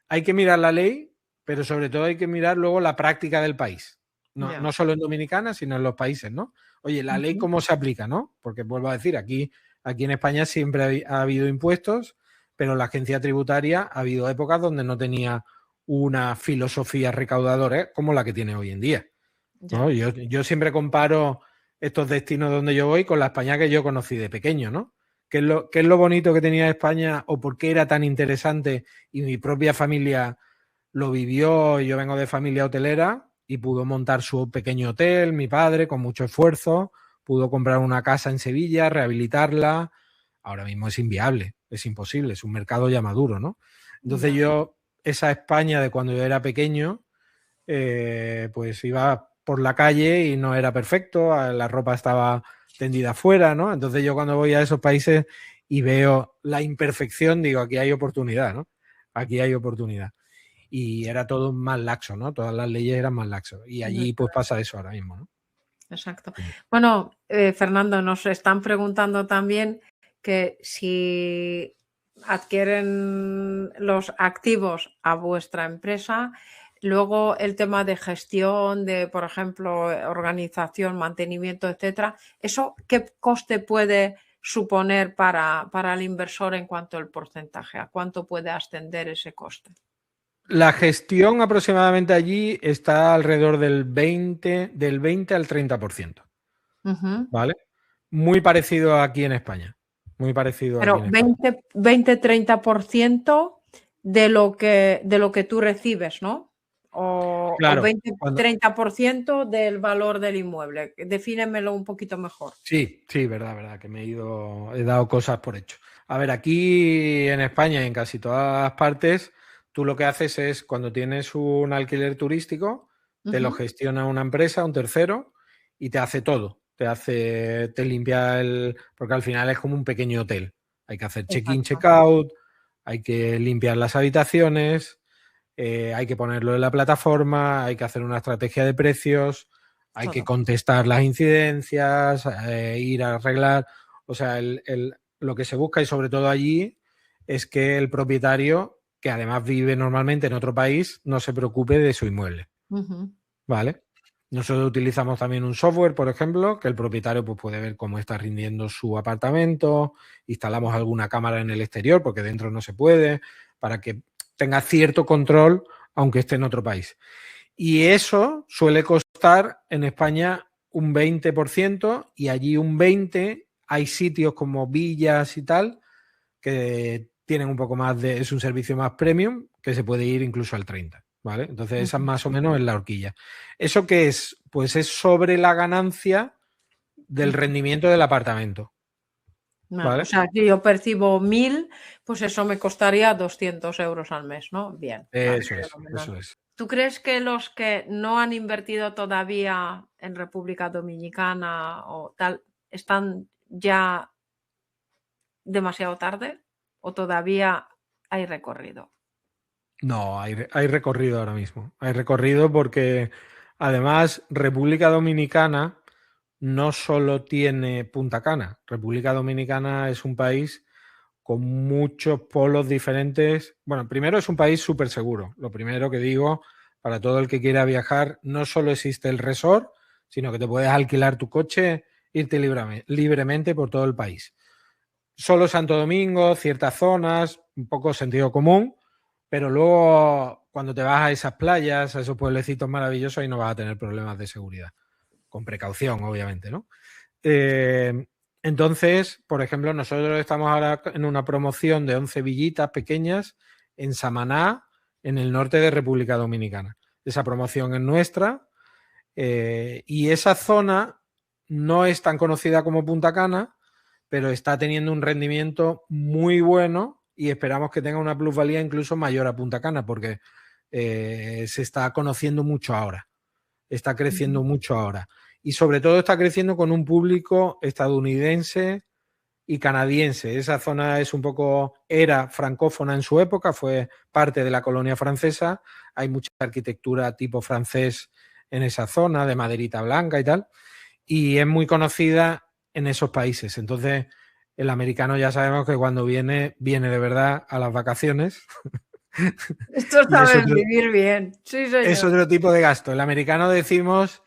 hay que mirar la ley, pero sobre todo hay que mirar luego la práctica del país. No solo en Dominicana, sino en los países, ¿no? Oye, la ley cómo se aplica, ¿no? Porque vuelvo a decir, aquí en España siempre ha habido impuestos, pero la agencia tributaria ha habido épocas donde no tenía una filosofía recaudadora como la que tiene hoy en día, ¿no? Yo siempre comparo estos destinos donde yo voy con la España que yo conocí de pequeño, ¿no? ¿Qué es lo bonito que tenía España o por qué era tan interesante? Y mi propia familia lo vivió. Yo vengo de familia hotelera y pudo montar su pequeño hotel, mi padre, con mucho esfuerzo, pudo comprar una casa en Sevilla, rehabilitarla. Ahora mismo es inviable, es imposible, es un mercado ya maduro, ¿no? Entonces yo, esa España de cuando yo era pequeño, pues iba por la calle y no era perfecto, la ropa estaba tendida afuera, ¿no? Entonces yo cuando voy a esos países y veo la imperfección, digo, aquí hay oportunidad, ¿no? Aquí hay oportunidad. Y era todo más laxo, ¿no? Todas las leyes eran más laxos. Y allí pues pasa eso ahora mismo, ¿no? Exacto. Bueno, Fernando, nos están preguntando también que si adquieren los activos a vuestra empresa, luego el tema de gestión, de, por ejemplo, organización, mantenimiento, etcétera, ¿eso qué coste puede suponer para el inversor en cuanto al porcentaje? ¿A cuánto puede ascender ese coste? La gestión aproximadamente allí está alrededor del 20 al 30%, ¿vale? Muy parecido aquí en España. Muy parecido aquí Pero en España. 20-30% de lo que tú recibes, ¿no? O Claro, 20-30% del valor del inmueble. Defínemelo un poquito mejor. Sí, verdad, que he dado cosas por hecho. A ver, aquí en España y en casi todas partes, tú lo que haces es cuando tienes un alquiler turístico, te lo gestiona una empresa, un tercero, y te hace todo. Te limpia porque al final es como un pequeño hotel. Hay que hacer check-in, Exacto. check-out, hay que limpiar las habitaciones, hay que ponerlo en la plataforma, hay que hacer una estrategia de precios, hay que contestar las incidencias, ir a arreglar. O sea, lo que se busca y sobre todo allí es que el propietario, que además vive normalmente en otro país, no se preocupe de su inmueble. ¿Vale? Nosotros utilizamos también un software, por ejemplo, que el propietario pues, puede ver cómo está rindiendo su apartamento. Instalamos alguna cámara en el exterior, porque dentro no se puede, para que tenga cierto control, aunque esté en otro país. Y eso suele costar en España un 20% y allí un 20%. Hay sitios como villas y tal que tienen un poco más es un servicio más premium que se puede ir incluso al 30%, ¿vale? Entonces esa más o menos es la horquilla. ¿Eso qué es? Pues es sobre la ganancia del rendimiento del apartamento. O ¿vale? sea, si yo percibo 1.000, pues eso me costaría 200 euros al mes, ¿no? Bien, vale, Eso es, fenomenal. eso es. ¿Tú crees que los que no han invertido todavía en República Dominicana o tal, están ya demasiado tarde o todavía hay recorrido? No, hay recorrido ahora mismo. Hay recorrido porque además República Dominicana no solo tiene Punta Cana. República Dominicana es un país con muchos polos diferentes. Bueno, primero es un país súper seguro. Lo primero que digo, para todo el que quiera viajar, no solo existe el resort, sino que te puedes alquilar tu coche, irte libremente por todo el país. Solo Santo Domingo, ciertas zonas, un poco sentido común, pero luego cuando te vas a esas playas, a esos pueblecitos maravillosos, ahí no vas a tener problemas de seguridad. Con precaución, obviamente, ¿no? Entonces, por ejemplo, nosotros estamos ahora en una promoción de 11 villitas pequeñas en Samaná, en el norte de República Dominicana. Esa promoción es nuestra y esa zona no es tan conocida como Punta Cana, pero está teniendo un rendimiento muy bueno y esperamos que tenga una plusvalía incluso mayor a Punta Cana porque se está conociendo mucho ahora, está creciendo mucho ahora. Y sobre todo está creciendo con un público estadounidense y canadiense. Esa zona es un poco, era francófona en su época, fue parte de la colonia francesa. Hay mucha arquitectura tipo francés en esa zona, de maderita blanca y tal. Y es muy conocida en esos países. Entonces, el americano ya sabemos que cuando viene, viene de verdad a las vacaciones. Estos Y saben vivir bien. Sí, es señor. otro tipo de gasto. El americano decimos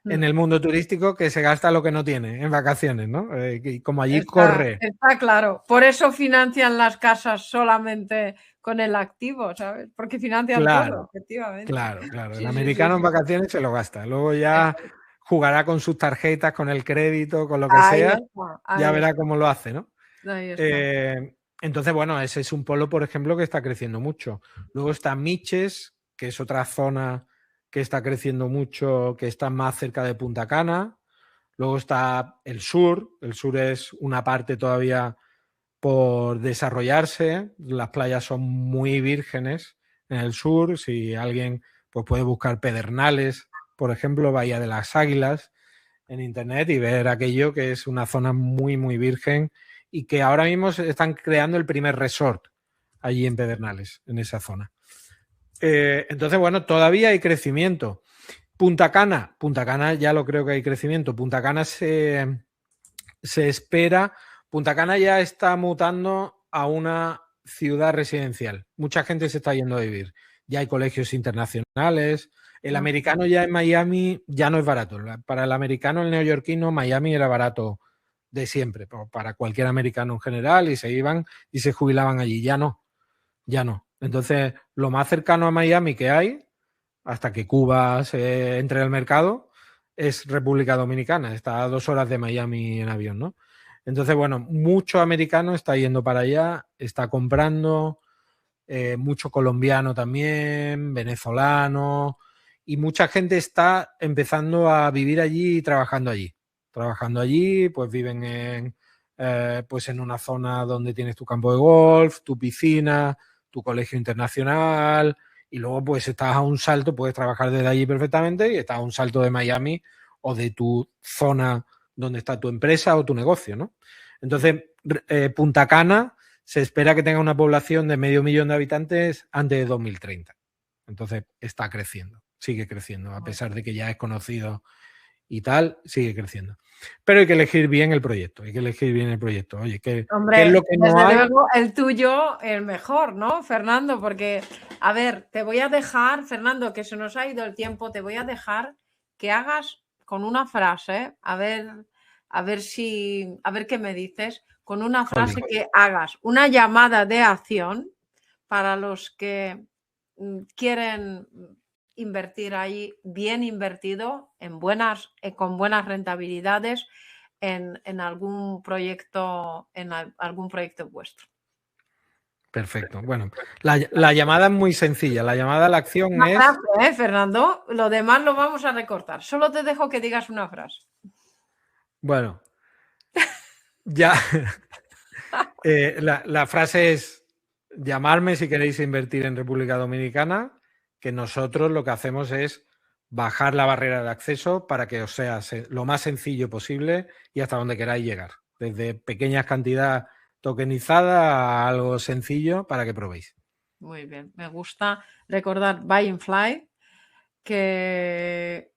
en Mm. el mundo turístico que se gasta lo que no tiene en vacaciones, ¿no? Y como allí Está, corre. está claro. Por eso financian las casas solamente con el activo, ¿sabes? Porque financian todo, Claro, efectivamente. claro, claro. El Sí, sí, sí, americano en sí. vacaciones se lo gasta. Luego ya Eso. jugará con sus tarjetas, con el crédito, con lo que Ahí sea. está, Ya ahí verá está, cómo lo hace, ¿no? ahí está. Entonces, bueno, ese es un polo, por ejemplo, que está creciendo mucho. Luego está Miches, que es otra zona que está creciendo mucho, que está más cerca de Punta Cana. Luego está el sur. El sur es una parte todavía por desarrollarse. Las playas son muy vírgenes en el sur. Si alguien pues puede buscar Pedernales, por ejemplo, Bahía de las Águilas en internet y ver aquello que es una zona muy, muy virgen y que ahora mismo están creando el primer resort allí en Pedernales, en esa zona. Entonces, bueno, todavía hay crecimiento. Punta Cana ya lo creo que hay crecimiento. Punta Cana se espera. Punta Cana ya está mutando a una ciudad residencial. Mucha gente se está yendo a vivir. Ya hay colegios internacionales. El americano ya en Miami ya no es barato. Para el americano, el neoyorquino, Miami era barato de siempre, para cualquier americano en general, y se iban y se jubilaban allí. Ya no, ya no. Entonces, lo más cercano a Miami que hay, hasta que Cuba se entre al mercado, es República Dominicana. Está a 2 horas de Miami en avión, ¿no? Entonces, bueno, mucho americano está yendo para allá, está comprando, mucho colombiano también, venezolano, y mucha gente está empezando a vivir allí y trabajando allí. Trabajando allí, pues viven pues en una zona donde tienes tu campo de golf, tu piscina, tu colegio internacional, y luego pues estás a un salto, puedes trabajar desde allí perfectamente y estás a un salto de Miami o de tu zona donde está tu empresa o tu negocio, ¿no? Entonces, Punta Cana se espera que tenga una población de 500.000 de habitantes antes de 2030. Entonces está creciendo, sigue creciendo, a pesar de que ya es conocido y tal, sigue creciendo. Pero hay que elegir bien el proyecto, hay que elegir bien el proyecto. Oye, ¿qué es lo Hombre, que no desde hay? luego el tuyo el mejor, ¿no, Fernando? Porque, a ver, te voy a dejar, Fernando, que se nos ha ido el tiempo, te voy a dejar que hagas con una frase, a ver si, a ver qué me dices, con una Jolín. frase que hagas una llamada de acción para los que quieren invertir ahí bien invertido, en buenas, con buenas rentabilidades en algún proyecto vuestro. Perfecto. Bueno, la llamada es muy sencilla. La llamada a la acción Una es, frase, Fernando? Lo demás lo vamos a recortar. Solo te dejo que digas una frase. bueno, ya, La frase es llamarme si queréis invertir en República Dominicana, que nosotros lo que hacemos es bajar la barrera de acceso para que os sea lo más sencillo posible y hasta donde queráis llegar. Desde pequeñas cantidades tokenizadas a algo sencillo para que probéis. Muy bien, me gusta recordar Buy and Fly, que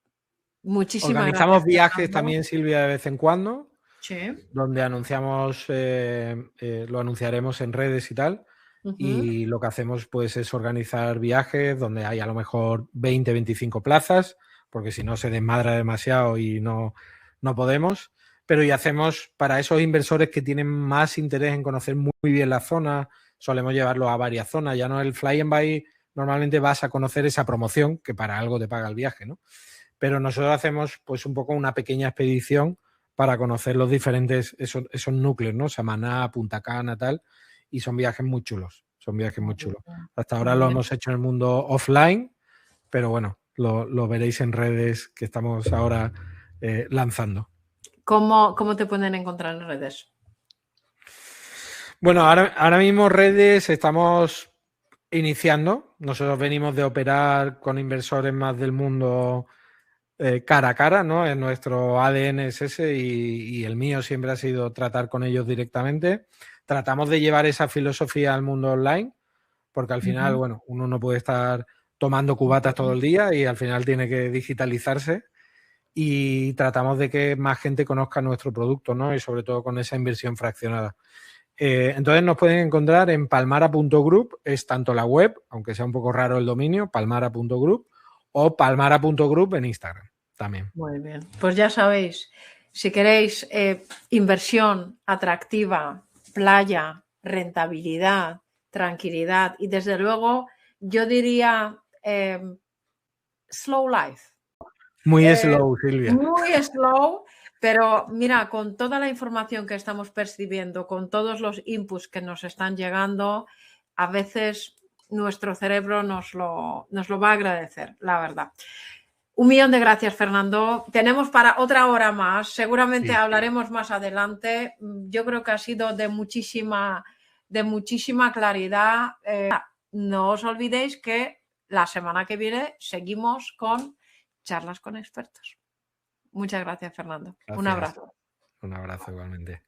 muchísimas Organizamos gracias, viajes Fernando. también, Silvia, de vez en cuando, Sí. donde anunciamos, lo anunciaremos en redes y tal. Ujú. Y lo que hacemos pues es organizar viajes donde hay a lo mejor 20, 25 plazas, porque si no se desmadra demasiado y no podemos. Pero y hacemos para esos inversores que tienen más interés en conocer muy bien la zona, solemos llevarlo a varias zonas. Ya no el fly and buy, normalmente vas a conocer esa promoción que para algo te paga el viaje, ¿no? Pero nosotros hacemos pues un poco una pequeña expedición para conocer los diferentes, esos núcleos, ¿no? Samaná, Punta Cana, tal, y son viajes muy chulos, son viajes muy chulos. Hasta ahora Muy lo bien. hemos hecho en el mundo offline, pero bueno, lo veréis en redes que estamos ahora lanzando. ¿Cómo te pueden encontrar en redes? Bueno, ahora mismo redes estamos iniciando. Nosotros venimos de operar con inversores más del mundo cara a cara, ¿no? En nuestro ADN es ese y el mío siempre ha sido tratar con ellos directamente. Tratamos de llevar esa filosofía al mundo online, porque al final, Ujú. bueno, uno no puede estar tomando cubatas todo el día y al final tiene que digitalizarse y tratamos de que más gente conozca nuestro producto, ¿no? Y sobre todo con esa inversión fraccionada. Entonces nos pueden encontrar en palmara.group, es tanto la web, aunque sea un poco raro el dominio, palmara.group o palmara.group en Instagram también. Muy bien, pues ya sabéis, si queréis inversión atractiva, playa, rentabilidad, tranquilidad y desde luego yo diría slow life. Muy Eh, slow, Silvia. Muy slow, pero mira, con toda la información que estamos percibiendo, con todos los inputs que nos están llegando, a veces nuestro cerebro nos lo va a agradecer, la verdad. Un millón de gracias, Fernando. Tenemos para otra hora más. Seguramente Sí. hablaremos más adelante. Yo creo que ha sido de muchísima claridad. No os olvidéis que la semana que viene seguimos con charlas con expertos. Muchas gracias, Fernando. Un Gracias. abrazo. Un abrazo igualmente.